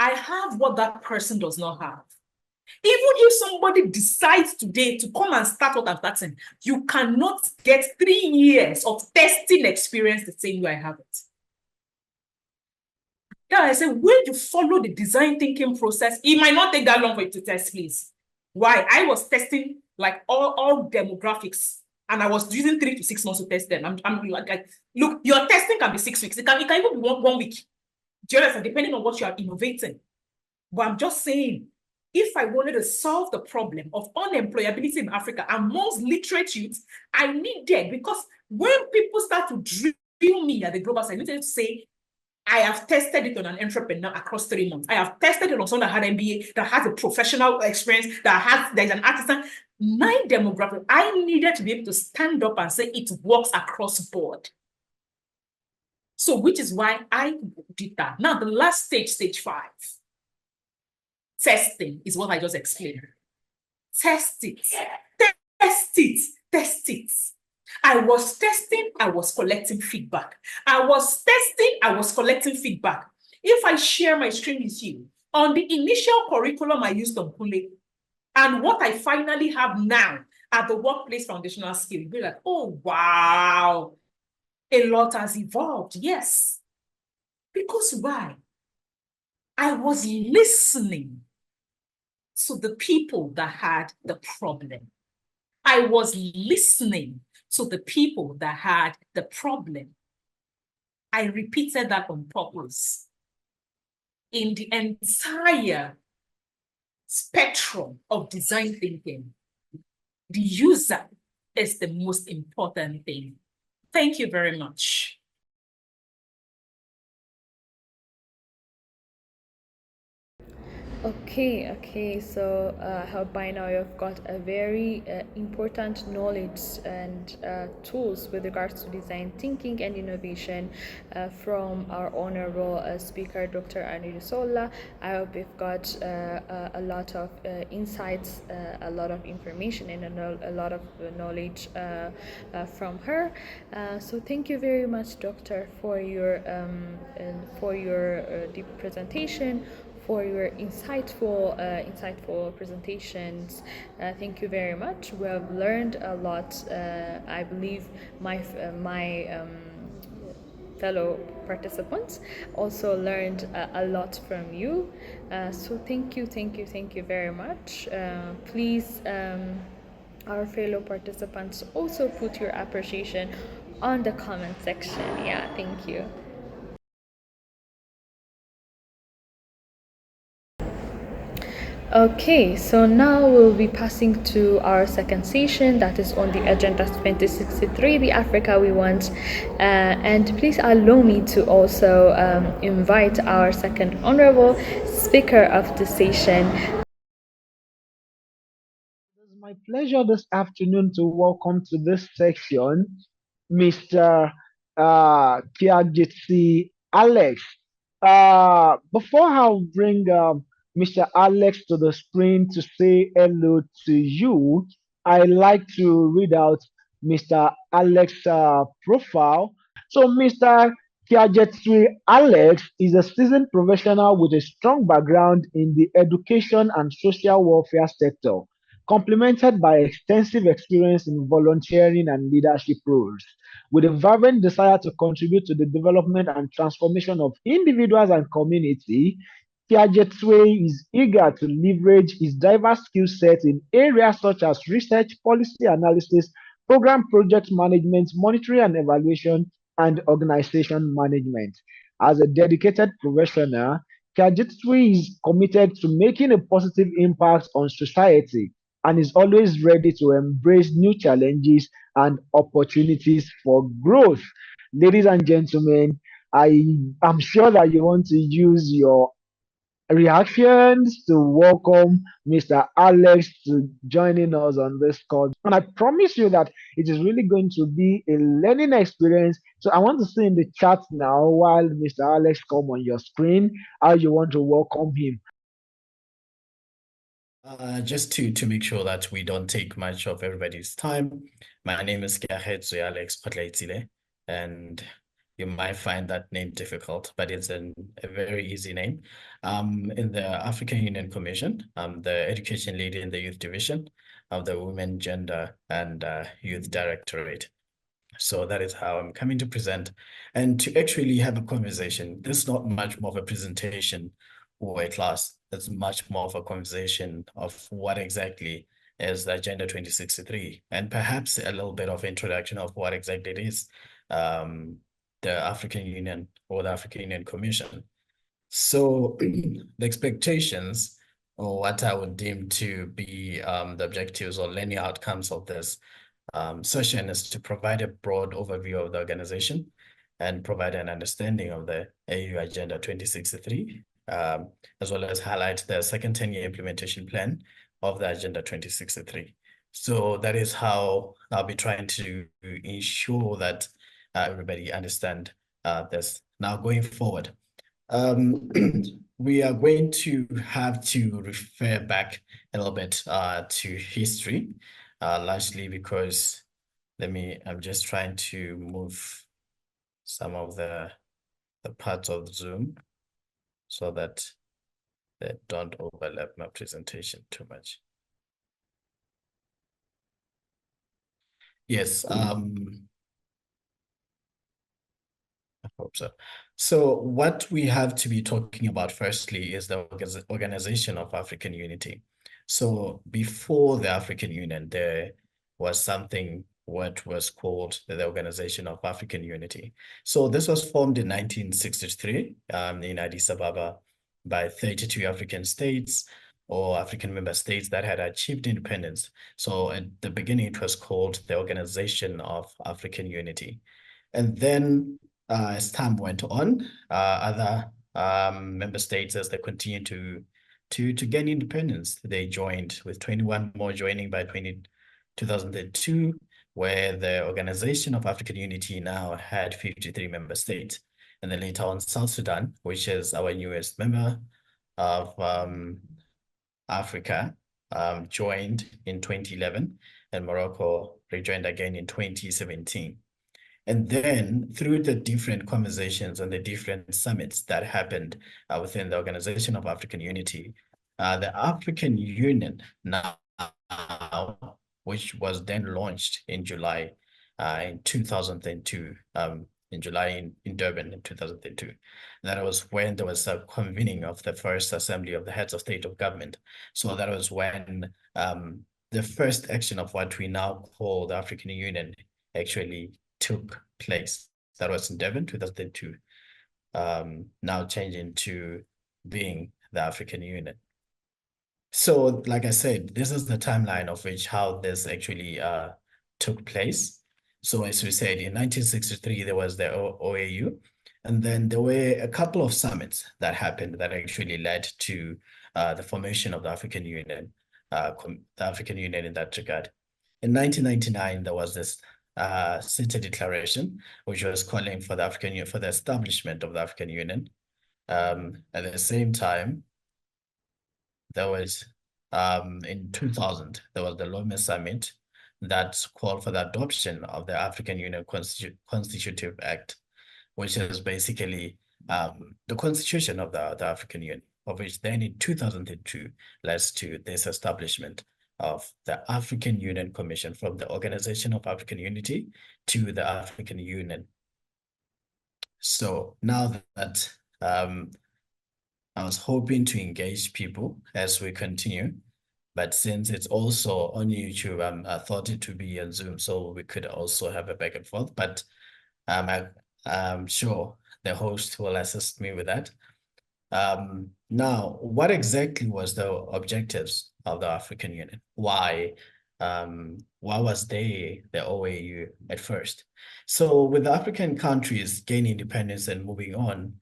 I have what that person does not have. Even if somebody decides today to come and start what I'm starting, you cannot get 3 years of testing experience the same way I have it. Yeah, I say, when you follow the design thinking process, it might not take that long for you to test, please. Why? I was testing like all demographics, and I was using 3 to 6 months to test them. I'm like, look, your testing can be 6 weeks. It can even be one week. Do you understand? Depending on what you are innovating. But I'm just saying, if I wanted to solve the problem of unemployability in Africa amongst literate youth, I needed, because when people start to drill me at the global side, I needed to say, I have tested it on an entrepreneur across 3 months. I have tested it on someone that had MBA, that has a professional experience, there's an artisan. 9 demographics. I needed to be able to stand up and say it works across board. So, which is why I did that. Now, the last stage, stage 5. Testing is what I just explained. Test it. Test it. Test it. I was testing, I was collecting feedback. I was testing, I was collecting feedback. If I share my screen with you, on the initial curriculum I used on Kule, and what I finally have now at the Workplace Foundational Skill, you'll be like, oh, wow, a lot has evolved. Yes. Because why? I was listening to the people that had the problem. I was listening to the people that had the problem. I repeated that on purpose. In the entire spectrum of design thinking, the user is the most important thing. Thank you very much. Okay. So I hope by now you've got a very important knowledge and tools with regards to design thinking and innovation from our honorable speaker, Dr. Anil Sola. I hope you've got a lot of insights, a lot of information, and a lot of knowledge from her. So thank you very much, Doctor, for your deep presentation, for your insightful presentations. Thank you very much. We have learned a lot. I believe my fellow participants also learned a lot from you. So thank you very much. Please, our fellow participants, also put your appreciation on the comment section. Yeah, thank you. Okay, so now we'll be passing to our second session that is on the Agenda 2063, the Africa we want. And please allow me to also invite our second honorable speaker of the session. It is my pleasure this afternoon to welcome to this section Mr. Kiajitsi Alex. Before I bring Mr. Alex to the screen to say hello to you, I like to read out Mr. Alex's profile. So, Mr. Kiajitsi Alex is a seasoned professional with a strong background in the education and social welfare sector, complemented by extensive experience in volunteering and leadership roles. With a vibrant desire to contribute to the development and transformation of individuals and community, Piagetway is eager to leverage his diverse skill set in areas such as research, policy analysis, program project management, monitoring and evaluation, and organization management. As a dedicated professional, Piagetway is committed to making a positive impact on society and is always ready to embrace new challenges and opportunities for growth. Ladies and gentlemen, I am sure that you want to use your reactions to welcome Mr. Alex to joining us on this call. And I promise you that it is really going to be a learning experience. So I want to see in the chat now while Mr. Alex come on your screen how you want to welcome him. Just to make sure that we don't take much of everybody's time, my name is Kiahetsu Alex Patlaitile, and you might find that name difficult, but it's a very easy name. In the African Union Commission, I'm the education lead in the youth division of the Women, Gender, and Youth Directorate. So that is how I'm coming to present and to actually have a conversation. This is not much more of a presentation or a class. It's much more of a conversation of what exactly is the Agenda 2063 and perhaps a little bit of introduction of what exactly it is, the African Union or the African Union Commission. So the expectations or what I would deem to be the objectives or learning outcomes of this session is to provide a broad overview of the organization and provide an understanding of the AU Agenda 2063, as well as highlight the second 10-year implementation plan of the Agenda 2063. So that is how I'll be trying to ensure that everybody understand this. Now going forward, we are going to have to refer back a little bit to history, largely because I'm just trying to move some of the parts of Zoom so that they don't overlap my presentation too much. Yes, I hope so. So what we have to be talking about firstly is the Organization of African Unity. So before the African Union, there was something what was called the Organization of African Unity. So this was formed in 1963 in Addis Ababa by 32 African states or African member states that had achieved independence. So at the beginning, it was called the Organization of African Unity. And then as time went on, other member states, as they continued to to gain independence. They joined, with 21 more joining by 2002, where the Organization of African Unity now had 53 member states. And then later on, South Sudan, which is our newest member of Africa, joined in 2011, and Morocco rejoined again in 2017. And then through the different conversations and the different summits that happened within the Organization of African Unity, the African Union now, which was then launched in July in 2002, in July in Durban in 2002. That was when there was a convening of the first assembly of the heads of state of government. So that was when the first action of what we now call the African Union actually took place. That was in Durban, 2002, now changing to being the African Union. So, like I said, this is the timeline of which how this actually took place. So, as we said, in 1963, there was the OAU, and then there were a couple of summits that happened that actually led to the formation of the African Union, in that regard. In 1999, there was this City Declaration, which was calling for the African Union, for the establishment of the African Union. At the same time, there was in 2000, there was the Lome Summit that called for the adoption of the African Union Constitutive Act, which is basically the constitution of the African Union, of which then in 2002 led to this establishment of the African Union Commission, from the Organization of African Unity to the African Union. So now that I was hoping to engage people as we continue, but since it's also on YouTube, I thought it would be on Zoom, so we could also have a back and forth, but I'm sure the host will assist me with that. Now, what exactly was the objectives of the African Union? Why was the OAU at first? So with the African countries gaining independence and moving on,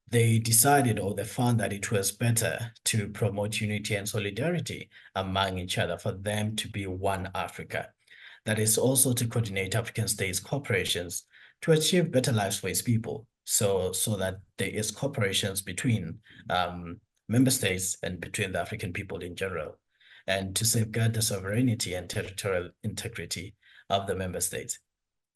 they decided, or they found, that it was better to promote unity and solidarity among each other, for them to be one Africa. That is also to coordinate African states' cooperations to achieve better lives for its people. So that there is cooperations between member states and between the African people in general, and to safeguard the sovereignty and territorial integrity of the member states,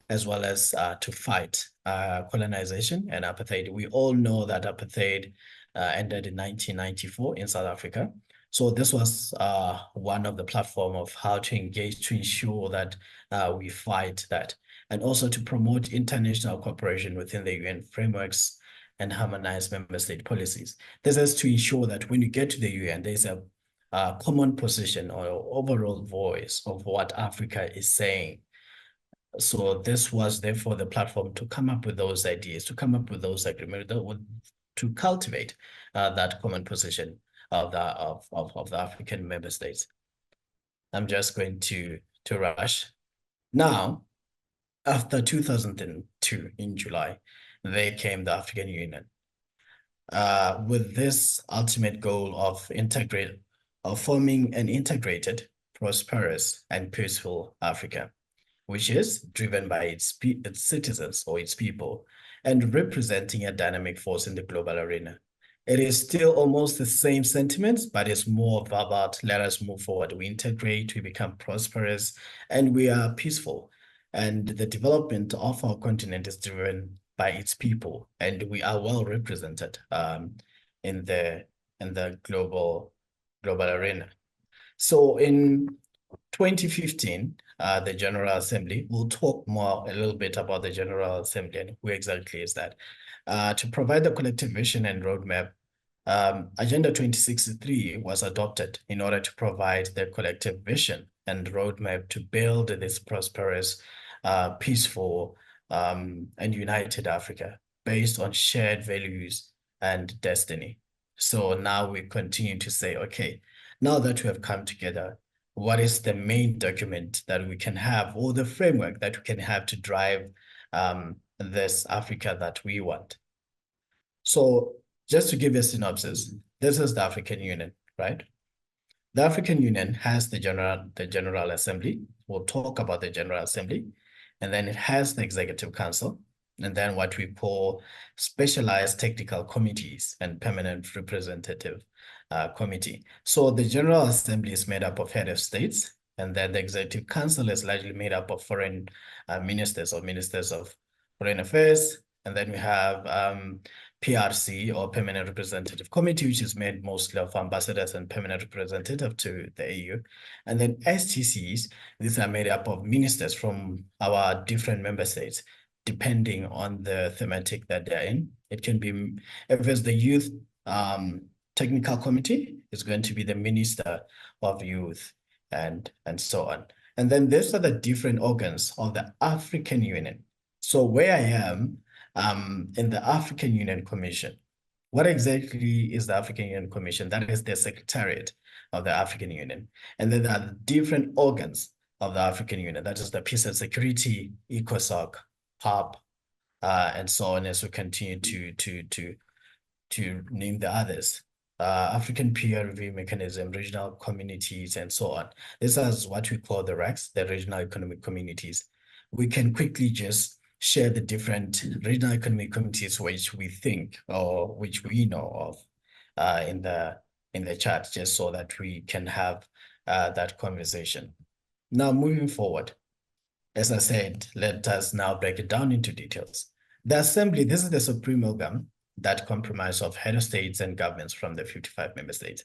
as well as to fight colonization and apartheid. We all know that apartheid ended in 1994 in South Africa. So this was one of the platform of how to engage to ensure that we fight that, and also to promote international cooperation within the UN frameworks and harmonize member state policies. This is to ensure that when you get to the UN, there's a common position or overall voice of what Africa is saying. So this was therefore the platform to come up with those ideas, to come up with those agreements, to cultivate that common position of the African member states. I'm just going to rush. Now, after 2002 in July, there came the African Union with this ultimate goal of forming an integrated, prosperous, and peaceful Africa, which is driven by its citizens or its people, and representing a dynamic force in the global arena. It is still almost the same sentiments, but it's more about, let us move forward. We integrate, we become prosperous, and we are peaceful. And the development of our continent is driven by its people, and we are well represented in the global arena. So in 2015, the General Assembly, we'll talk a little bit about the General Assembly and who exactly is that. To provide the collective vision and roadmap, Agenda 2063 was adopted in order to provide the collective vision and roadmap to build this prosperous, peaceful, and united Africa based on shared values and destiny. So now we continue to say, okay, now that we have come together, what is the main document that we can have, or the framework that we can have to drive this Africa that we want? So just to give you a synopsis, this is the African Union. right? The African Union has the General Assembly. We'll talk about the General Assembly. And then it has the Executive Council, and then what we call specialized technical committees and permanent representative committee. So the General Assembly is made up of head of states, and then the Executive Council is largely made up of foreign ministers or ministers of foreign affairs. And then we have PRC or Permanent Representative Committee, which is made mostly of ambassadors and permanent representative to the AU. And then STCs, these are made up of ministers from our different member states, depending on the thematic that they're in. It can be, if it's the youth technical committee, it's going to be the Minister of Youth and so on. And then these are the different organs of the African Union. So where I am in the African Union Commission, what exactly is the African Union Commission? That is the Secretariat of the African Union. And then there are different organs of the African Union. That is the Peace and Security, ECOSOC, PAP, and so on as we continue to name the others. African Peer Review Mechanism, regional communities, and so on. This is what we call the RECs, the regional economic communities. We can quickly just share the different regional economic communities which we think or which we know of in the chat, just so that we can have that conversation. Now, moving forward, as I said, let us now break it down into details. The Assembly, this is the supreme organ that comprises of head of states and governments from the 55 member states.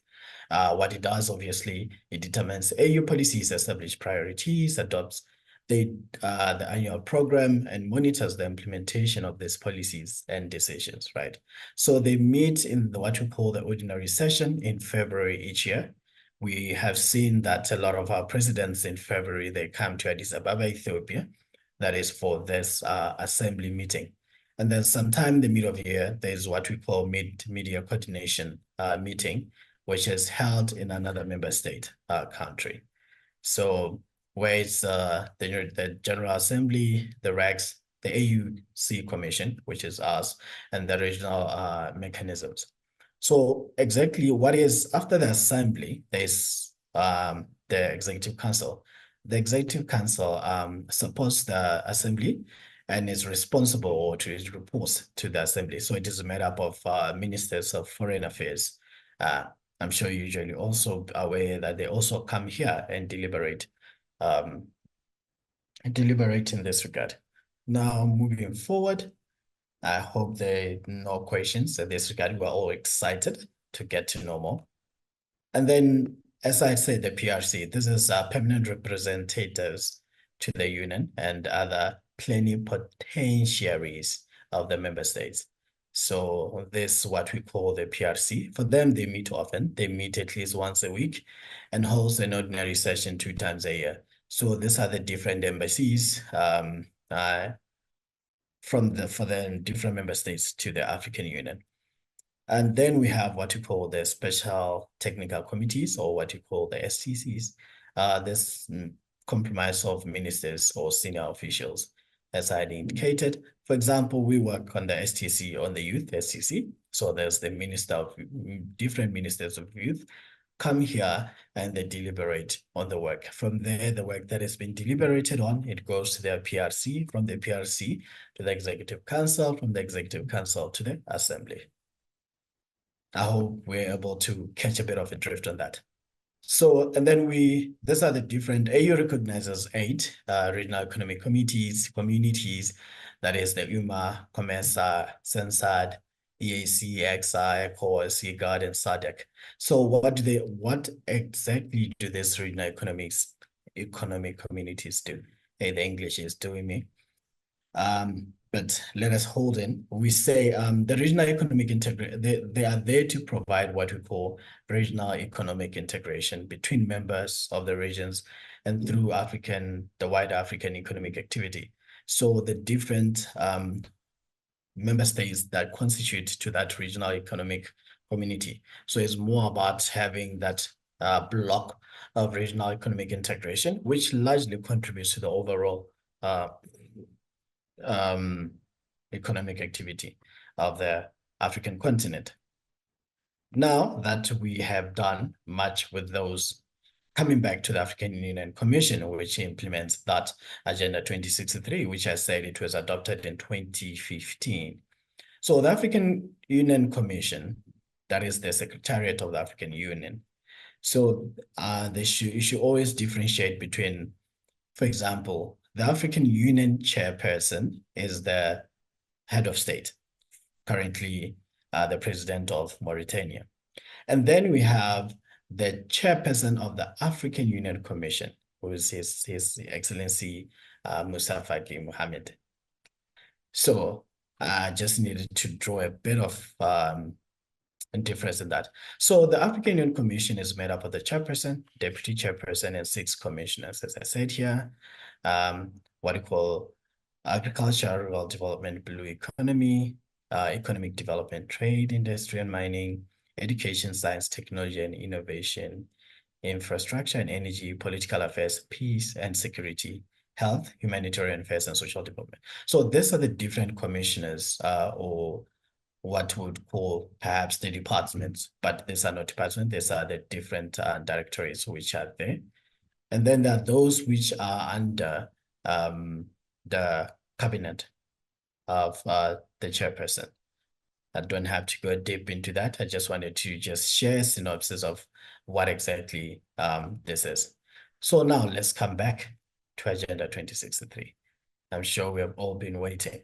What it does, obviously, it determines AU policies, establishes priorities, adopts the annual program, and monitors the implementation of these policies and decisions, right? So they meet in what we call the ordinary session in February each year. We have seen that a lot of our presidents in February, they come to Addis Ababa, Ethiopia. That is for this assembly meeting. And then sometime in the middle of the year, there's what we call mid-media coordination meeting, which is held in another member state country. So where it's the General Assembly, the RECs, the AUC Commission, which is us, and the regional mechanisms. So exactly what is after the Assembly, there's the Executive Council. The Executive Council supports the Assembly and is responsible to its reports to the Assembly. So it is made up of ministers of foreign affairs. I'm sure you're usually also aware that they also come here and deliberate in this regard. Now, moving forward, I hope there are no questions in this regard. We're all excited to get to know more. And then, as I said, the PRC, this is permanent representatives to the union and other plenipotentiaries of the member states. So this is what we call the PRC. For them, they meet often. They meet at least once a week and host an ordinary session 2 times a year. So these are the different embassies for the different member states to the African Union. And then we have what we call the special technical committees, or what you call the STCs. This comprise of ministers or senior officials, as I indicated. For example, we work on the STC, on the youth STC. So there's the different ministers of youth come here and they deliberate on the work. From there, the work that has been deliberated on, it goes to the PRC, from the PRC to the Executive Council, from the Executive Council to the Assembly. I hope we're able to catch a bit of a drift on that. So, and then these are the different, AU recognizes 8 regional economic committees, communities, that is the UMA, COMESA, SENSAD, EAC, EXA, ECOWAS, IGAD, and SADC. So what exactly do these regional economic communities do? Hey, the English is doing me. But let us hold in. We say the regional economic integration, they are there to provide what we call regional economic integration between members of the regions and through the wider African economic activity. So the different member states that constitute to that regional economic community. So it's more about having that block of regional economic integration, which largely contributes to the overall economic activity of the African continent. Now that we have done much with those, coming back to the African Union Commission, which implements that Agenda 2063, which I said it was adopted in 2015. So the African Union Commission, that is the Secretariat of the African Union. So you should always differentiate between, for example, the African Union chairperson is the head of state, currently the president of Mauritania. And then we have the chairperson of the African Union Commission, who is His Excellency Musa Faki Mohammed. So I just needed to draw a bit of difference in that. So the African Union Commission is made up of the chairperson, deputy chairperson, and 6 commissioners, as I said here. What we call agriculture, rural development, blue economy, economic development, trade, industry and mining, education, science, technology and innovation, infrastructure and energy, political affairs, peace and security, health, humanitarian affairs, and social development. So these are the different commissioners or what we would call perhaps the departments, but these are not departments, these are the different directorates which are there. And then there are those which are under the cabinet of the chairperson. I don't have to go deep into that. I just wanted to just share a synopsis of what exactly this is. So now let's come back to Agenda 2063. I'm sure we have all been waiting.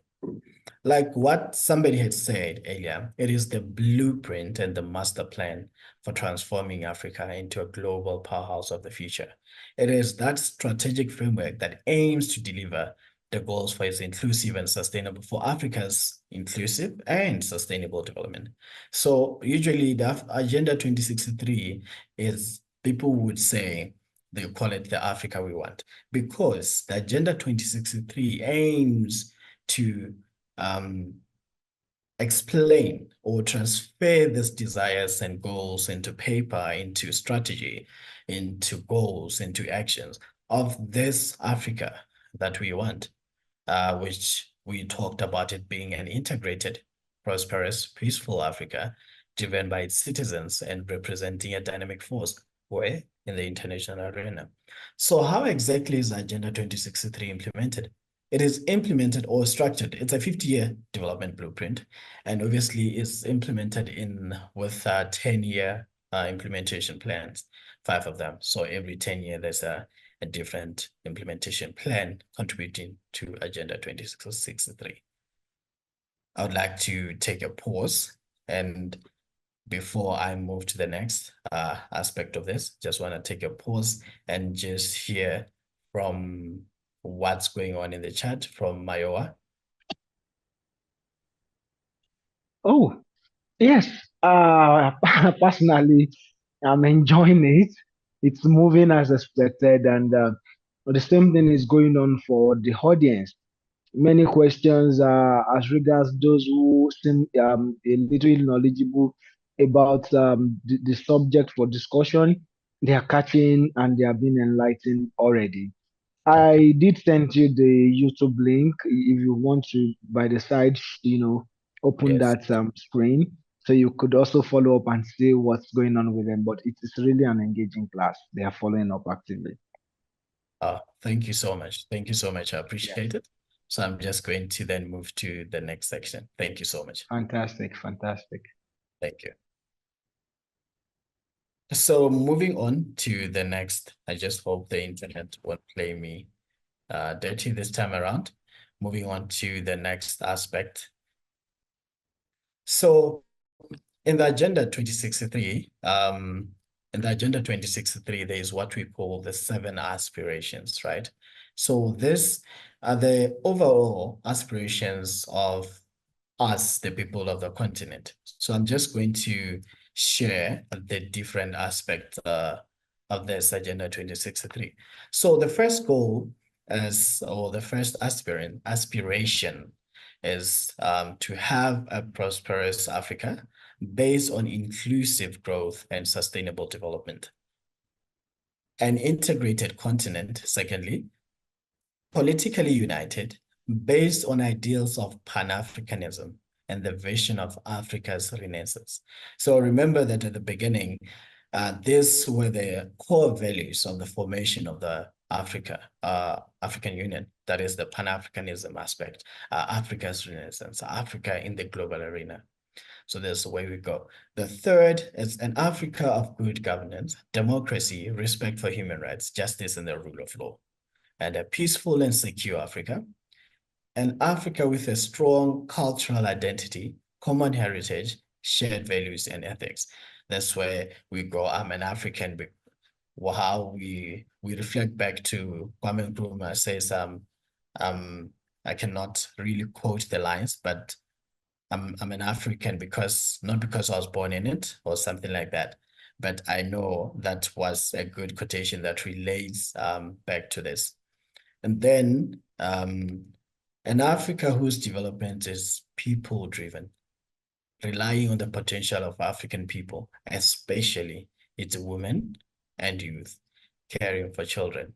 Like what somebody had said earlier, it is the blueprint and the master plan for transforming Africa into a global powerhouse of the future. It is that strategic framework that aims to deliver the goals for its inclusive and sustainable, for Africa's inclusive and sustainable development. So usually the Agenda 2063 is, people would say, they call it the Africa we want, because the Agenda 2063 aims to explain or transfer these desires and goals into paper, into strategy, into goals, into actions of this Africa that we want, which we talked about it being an integrated, prosperous, peaceful Africa driven by its citizens and representing a dynamic force where in the international arena. So how exactly is Agenda 2063 implemented? It is implemented or structured. It's a 50-year development blueprint, and obviously it's implemented with 10-year implementation plans, 5 of them. So every 10 years, there's a different implementation plan contributing to Agenda 2063. I would like to take a pause, and before I move to the next aspect of this, just want to take a pause and just hear from what's going on in the chat from Mayowa. Oh, yes. Personally, I'm enjoying it. It's moving as expected, and the same thing is going on for the audience. Many questions as regards those who seem a little knowledgeable about the subject for discussion. They are catching and they are being enlightened already. I did send you the YouTube link if you want to, by the side, open Yes. that screen so you could also follow up and see what's going on with them. But it is really an engaging class. They are following up actively. Thank you so much. Thank you so much. I Yes. appreciate it. So I'm just going to then move to the next section. Thank you so much. Fantastic, fantastic. Thank you. So moving on to the next, I just hope the internet won't play me dirty this time around. Moving on to the next aspect. So in the Agenda 2063, there is what we call the 7 aspirations, right? So this are the overall aspirations of us, the people of the continent. So I'm just going to share the different aspects of this Agenda 2063. So the first goal the first aspiration is to have a prosperous Africa based on inclusive growth and sustainable development. An integrated continent, secondly, politically united, based on ideals of Pan-Africanism and the vision of Africa's renaissance. So remember that at the beginning, these were the core values of the formation of the African Union. That is the Pan-Africanism aspect, Africa's renaissance, Africa in the global arena. So that's the way we go. The third is an Africa of good governance, democracy, respect for human rights, justice, and the rule of law. And a peaceful and secure Africa. An Africa with a strong cultural identity, common heritage, shared values, and ethics. That's where we go. I'm an African. How we reflect back to Kwame Nkrumah says, I cannot really quote the lines, but I'm an African not because I was born in it or something like that, but I know that was a good quotation that relates back to this. And then an Africa whose development is people-driven, relying on the potential of African people, especially its women and youth, caring for children.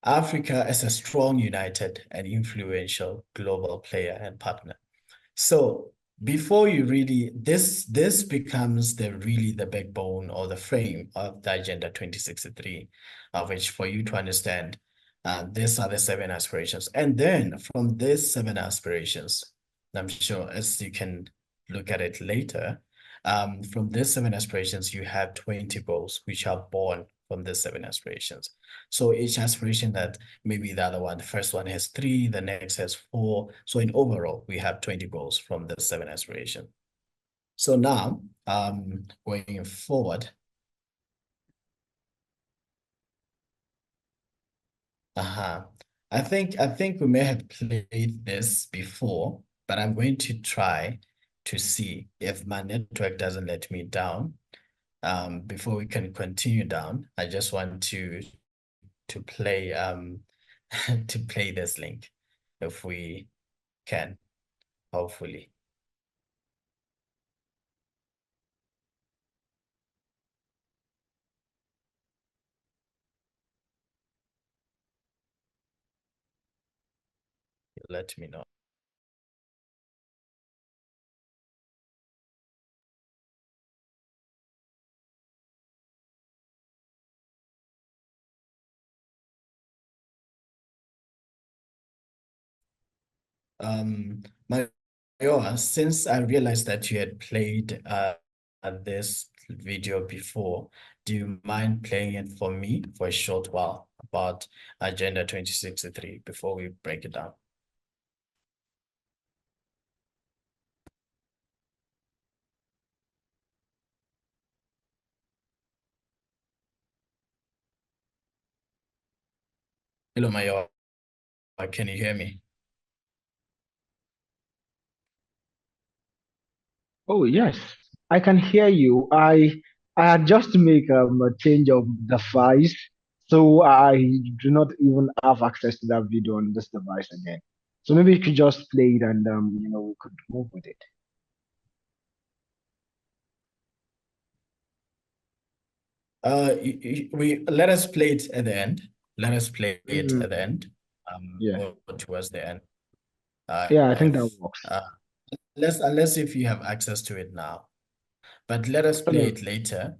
Africa as a strong, united, and influential global player and partner. So before you really, this becomes the backbone or the frame of the Agenda 2063, of which for you to understand, these are the 7 aspirations. And then from these 7 aspirations, I'm sure as you can look at it later, from these 7 aspirations, you have 20 goals, which are born from the 7 aspirations. So each aspiration that maybe the other one, the first one has 3, the next has 4. So in overall, we have 20 goals from the 7 aspirations. So now, going forward, I think we may have played this before, but I'm going to try to see if my network doesn't let me down. Before we can continue down, I just want to play to play this link if we can, hopefully. Let me know. Since I realized that you had played this video before, do you mind playing it for me for a short while about Agenda 2063 before we break it down? Hello, Mayor. Can you hear me? Oh, yes, I can hear you. I had just to make a change of device, so I do not even have access to that video on this device again. So maybe you could just play it and we could move with it. We let us play it at the end. Let us play it at the end. Yeah. Or towards the end. Yeah, I think that works. Unless if you have access to it now. But let us play it later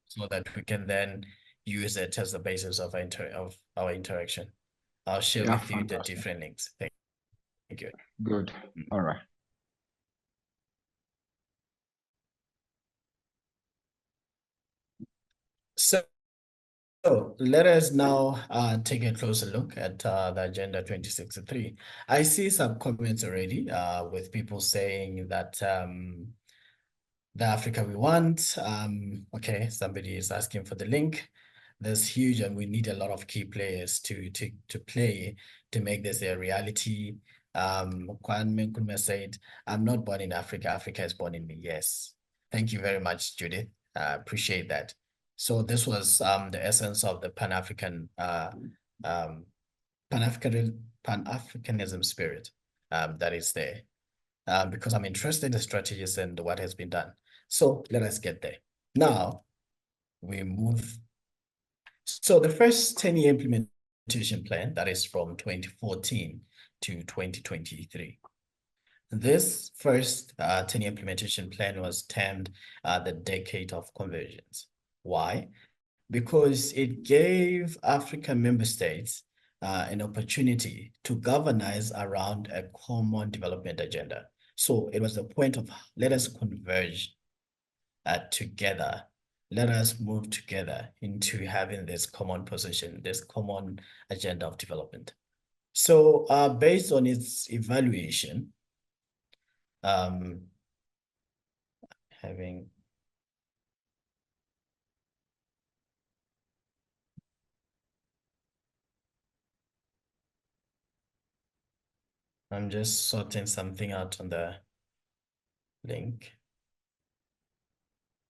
so that we can then use it as the basis of our interaction. I'll share with you the different links. Thank you. Good. All right. So let us now take a closer look at the Agenda 2063. I see some comments already with people saying that the Africa we want. Okay, somebody is asking for the link. That's huge, and we need a lot of key players to play to make this a reality. Kwame Nkrumah said, "I'm not born in Africa. Africa is born in me." Yes, thank you very much, Judith. Appreciate that. So this was the essence of the Pan-Africanism spirit that is there. Because I'm interested in the strategies and what has been done. So let us get there. Now, we move. So the first 10-year implementation plan, that is from 2014 to 2023. This first 10-year implementation plan was termed the Decade of Convergence. Why? Because it gave African member states an opportunity to galvanize around a common development agenda. So it was the point of let us converge together. Let us move together into having this common position, this common agenda of development. So based on its evaluation, having I'm just sorting something out on the link.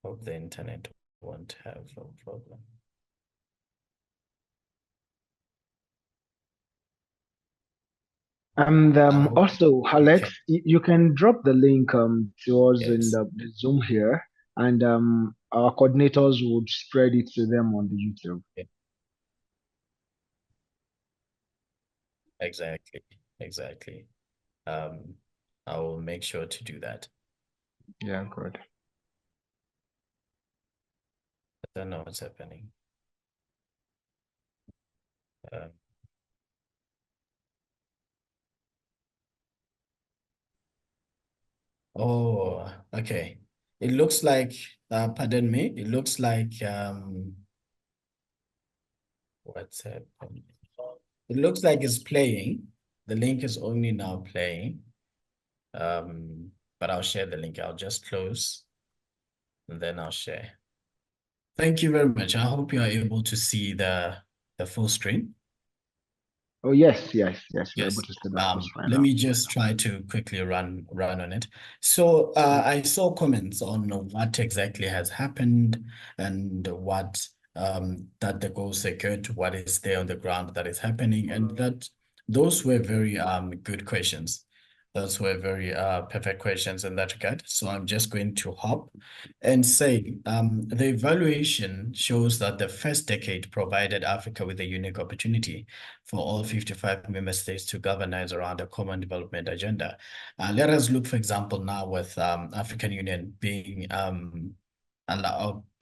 Hope the internet won't have a problem. And also, Alex, Okay. you can drop the link to us in Yes. the Zoom here, and our coordinators would spread it to them on the YouTube. Yeah. Exactly. I will make sure to do that. Yeah, good. I don't know what's happening. Oh, okay. It looks like, pardon me, it looks like what's happening? It looks like it's playing. The link is only now playing. But I'll share the link. I'll just close and then I'll share. Thank you very much. I hope you are able to see the full screen. Oh, yes, we're able to see the full screen Let now. me just try to quickly run on it. So I saw comments on what exactly has happened and what that the goals are good, what is there on the ground that is happening, and that those were very good questions. Those were very perfect questions in that regard. So I'm just going to hop and say the evaluation shows that the first decade provided Africa with a unique opportunity for all 55 member states to galvanize around a common development agenda. Let us look, for example, now with African Union being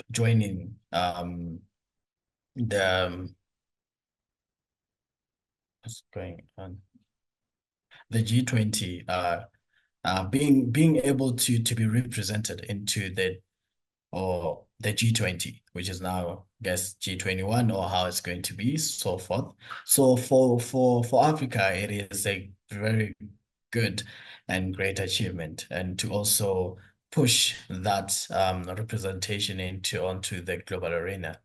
joining the what's going on? The G20 being able to be represented into the G20, which is now, I guess, G21 or how it's going to be, so forth. So for Africa, it is a very good and great achievement, and to also push that representation onto the global arena.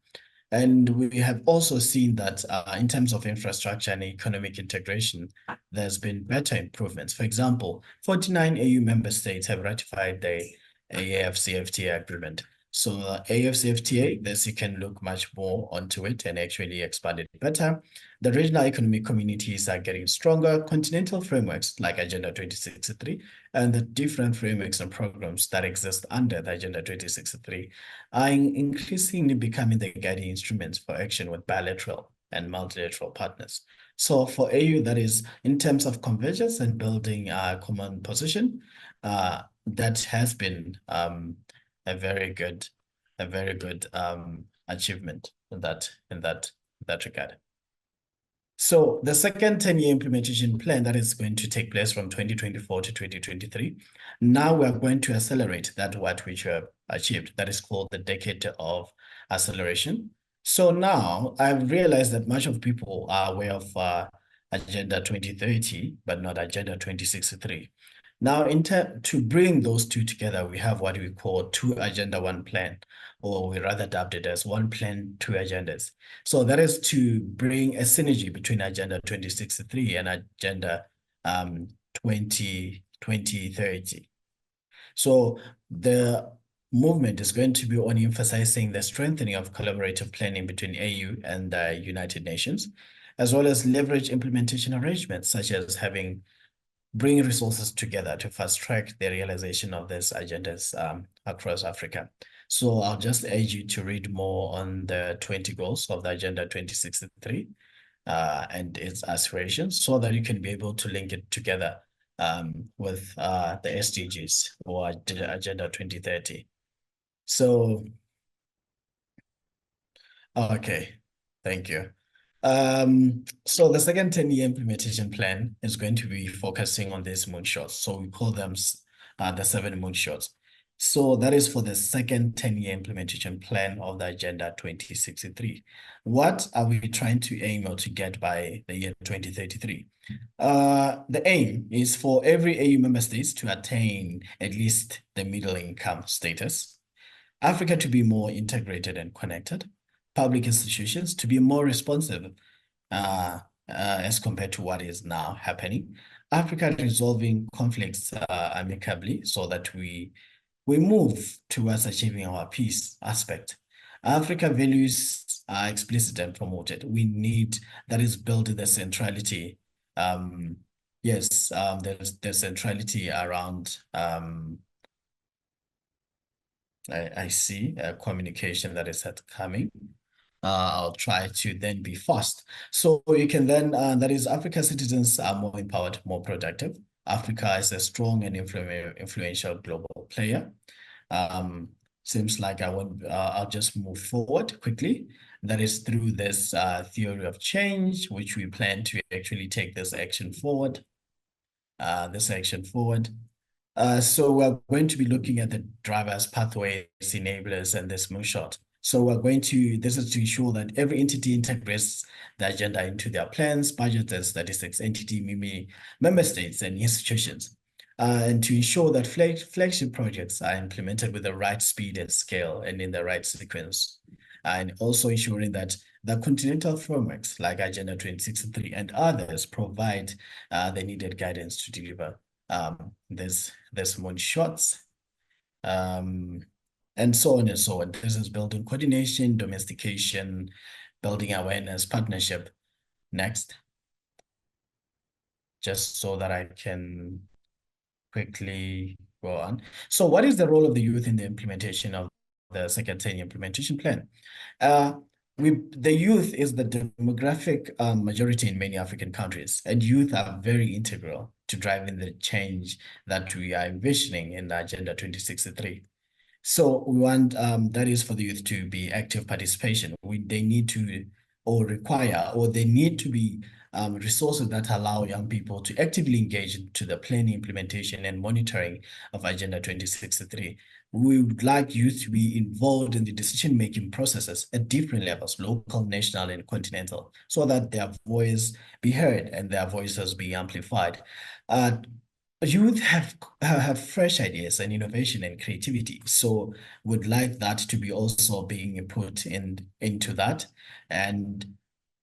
And we have also seen that in terms of infrastructure and economic integration, there's been better improvements. For example, 49 AU member states have ratified the AFCFTA agreement. So AFCFTA, this you can look much more onto it and actually expand it better. The regional economic communities are getting stronger. Continental frameworks like Agenda 2063 and the different frameworks and programs that exist under the Agenda 2063 are increasingly becoming the guiding instruments for action with bilateral and multilateral partners. So for AU, that is in terms of convergence and building a common position, that has been a very good achievement in that regard. So the second 10-year implementation plan that is going to take place from 2024 to 2023, now we are going to accelerate that what we have achieved. That is called the Decade of Acceleration. So now I've realized that much of people are aware of Agenda 2030, but not Agenda 2063. Now, to bring those two together, we have what we call two agenda, one plan, or we rather dubbed it as one plan, two agendas. So that is to bring a synergy between Agenda 2063 and Agenda 2030. So the movement is going to be on emphasizing the strengthening of collaborative planning between AU and the United Nations, as well as leverage implementation arrangements, such as bring resources together to fast track the realization of these agendas across Africa. So I'll just urge you to read more on the 20 goals of the Agenda 2063 and its aspirations so that you can be able to link it together with the SDGs or Agenda 2030. So, okay, thank you. So the second 10-year implementation plan is going to be focusing on these moonshots. So we call them the 7 moonshots. So that is for the second 10-year implementation plan of the Agenda 2063. What are we trying to aim or to get by the year 2033? The aim is for every AU member states to attain at least the middle income status, Africa to be more integrated and connected, public institutions to be more responsive as compared to what is now happening, Africa resolving conflicts amicably so that we move towards achieving our peace aspect. Africa values are explicit and promoted. We need, that is built in the centrality. Yes, there's the centrality around, I see a communication that is coming. I'll try to then be fast. So you can then, that is, Africa citizens are more empowered, more productive. Africa is a strong and influential global player. Seems like I'll just move forward quickly. That is through this theory of change, which we plan to actually take this action forward. So we're going to be looking at the drivers, pathways, enablers, and this moonshot. So we're going to, this is to ensure that every entity integrates the agenda into their plans, budgets, and statistics, entity, member states, and institutions. And to ensure that flagship projects are implemented with the right speed and scale and in the right sequence. And also ensuring that the continental frameworks like Agenda 2063 and others provide the needed guidance to deliver this moonshots. And so on and so on. This is building coordination, domestication, building awareness, partnership. Next. Just so that I can quickly go on. So what is the role of the youth in the implementation of the second 10-year implementation plan? The youth is the demographic majority in many African countries, and youth are very integral to driving the change that we are envisioning in the Agenda 2063. So we want, that is for the youth to be active participation. They need to, they need to be resources that allow young people to actively engage into the planning, implementation, and monitoring of Agenda 2063. We would like youth to be involved in the decision-making processes at different levels, local, national, and continental, so that their voice be heard and their voices be amplified. Youth have fresh ideas and innovation and creativity, so would like that to be also being put into that. And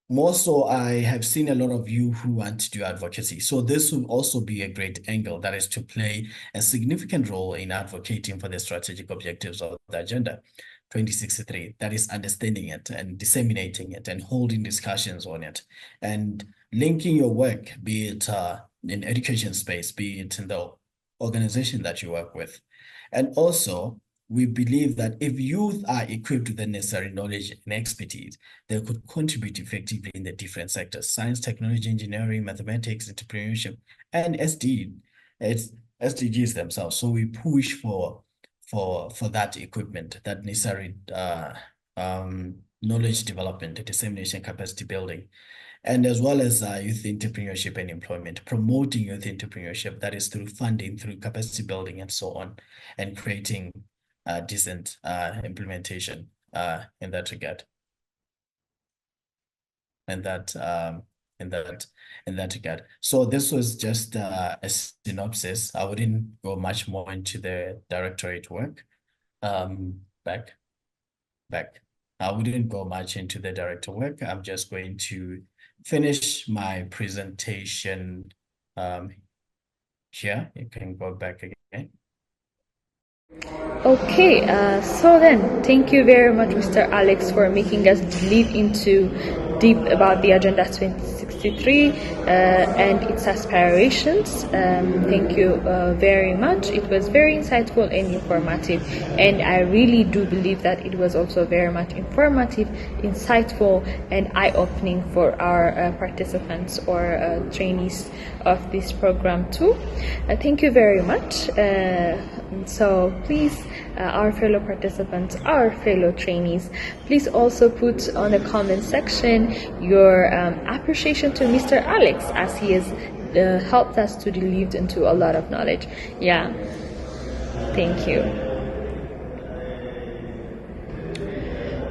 more so, I have seen a lot of you who want to do advocacy. So this will also be a great angle, that is to play a significant role in advocating for the strategic objectives of the Agenda 2063, that is understanding it and disseminating it and holding discussions on it and linking your work, be it in education space, be it in the organization that you work with. And also, we believe that if youth are equipped with the necessary knowledge and expertise, they could contribute effectively in the different sectors: science, technology, engineering, mathematics, entrepreneurship, and SDGs themselves. So we push for that equipment, that necessary knowledge development, dissemination, capacity building, and as well as youth entrepreneurship and employment, promoting youth entrepreneurship, that is through funding, through capacity building, and so on, and creating decent implementation in that regard. In that regard. So this was just a synopsis. I wouldn't go much more into the directorate work. Back. I wouldn't go much into the director work. I'm just going to finish my presentation here. You can go back again. Okay, so then, thank you very much, Mr. Alex, for making us live into deep about the Agenda 2063. 2023 and its aspirations. Thank you very much. It was very insightful and informative, and I really do believe that it was also very much informative, insightful, and eye-opening for our participants or trainees of this program too. Thank you very much. So please, our fellow participants, our fellow trainees, please also put on the comment section your appreciation to Mr. Alex, as he has helped us to delve into a lot of knowledge. Yeah, thank you.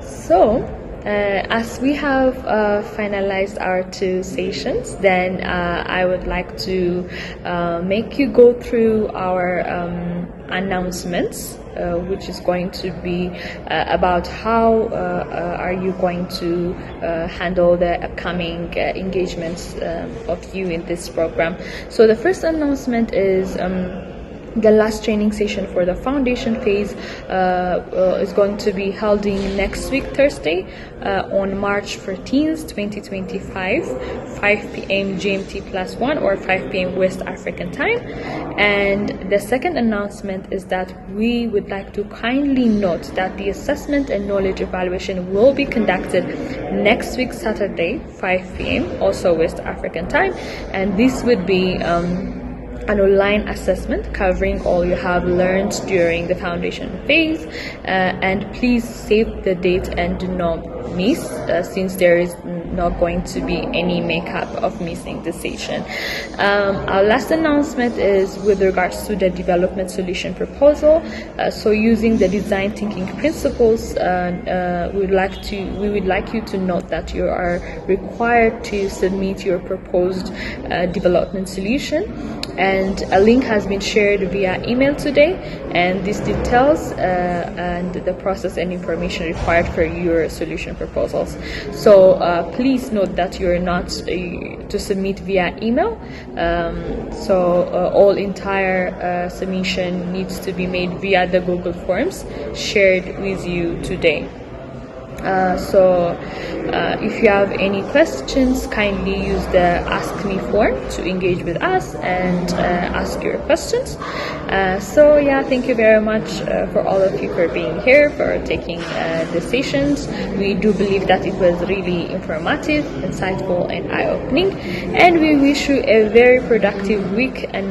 So as we have finalized our 2 sessions, then I would like to make you go through our announcements, which is going to be about how are you going to handle the upcoming engagements of you in this program. So the first announcement is the last training session for the foundation phase is going to be held next week, Thursday, on March 14th, 2025, 5 p.m. GMT+1 or 5 p.m. West African time. And the second announcement is that we would like to kindly note that the assessment and knowledge evaluation will be conducted next week, Saturday, 5 p.m. also West African time, and this would be an online assessment covering all you have learned during the foundation phase, and please save the date and do not miss, since there is not going to be any makeup of missing the session. Our last announcement is with regards to the development solution proposal. So using the design thinking principles, we would like you to note that you are required to submit your proposed development solution, and a link has been shared via email today, and these details and the process and information required for your solution proposals. So please note that you're not to submit via email. All entire submission needs to be made via the Google Forms shared with you today. If you have any questions, kindly use the Ask Me form to engage with us and ask your questions. Thank you very much for all of you for being here, for taking the sessions. We do believe that it was really informative, insightful, and eye-opening, and we wish you a very productive week and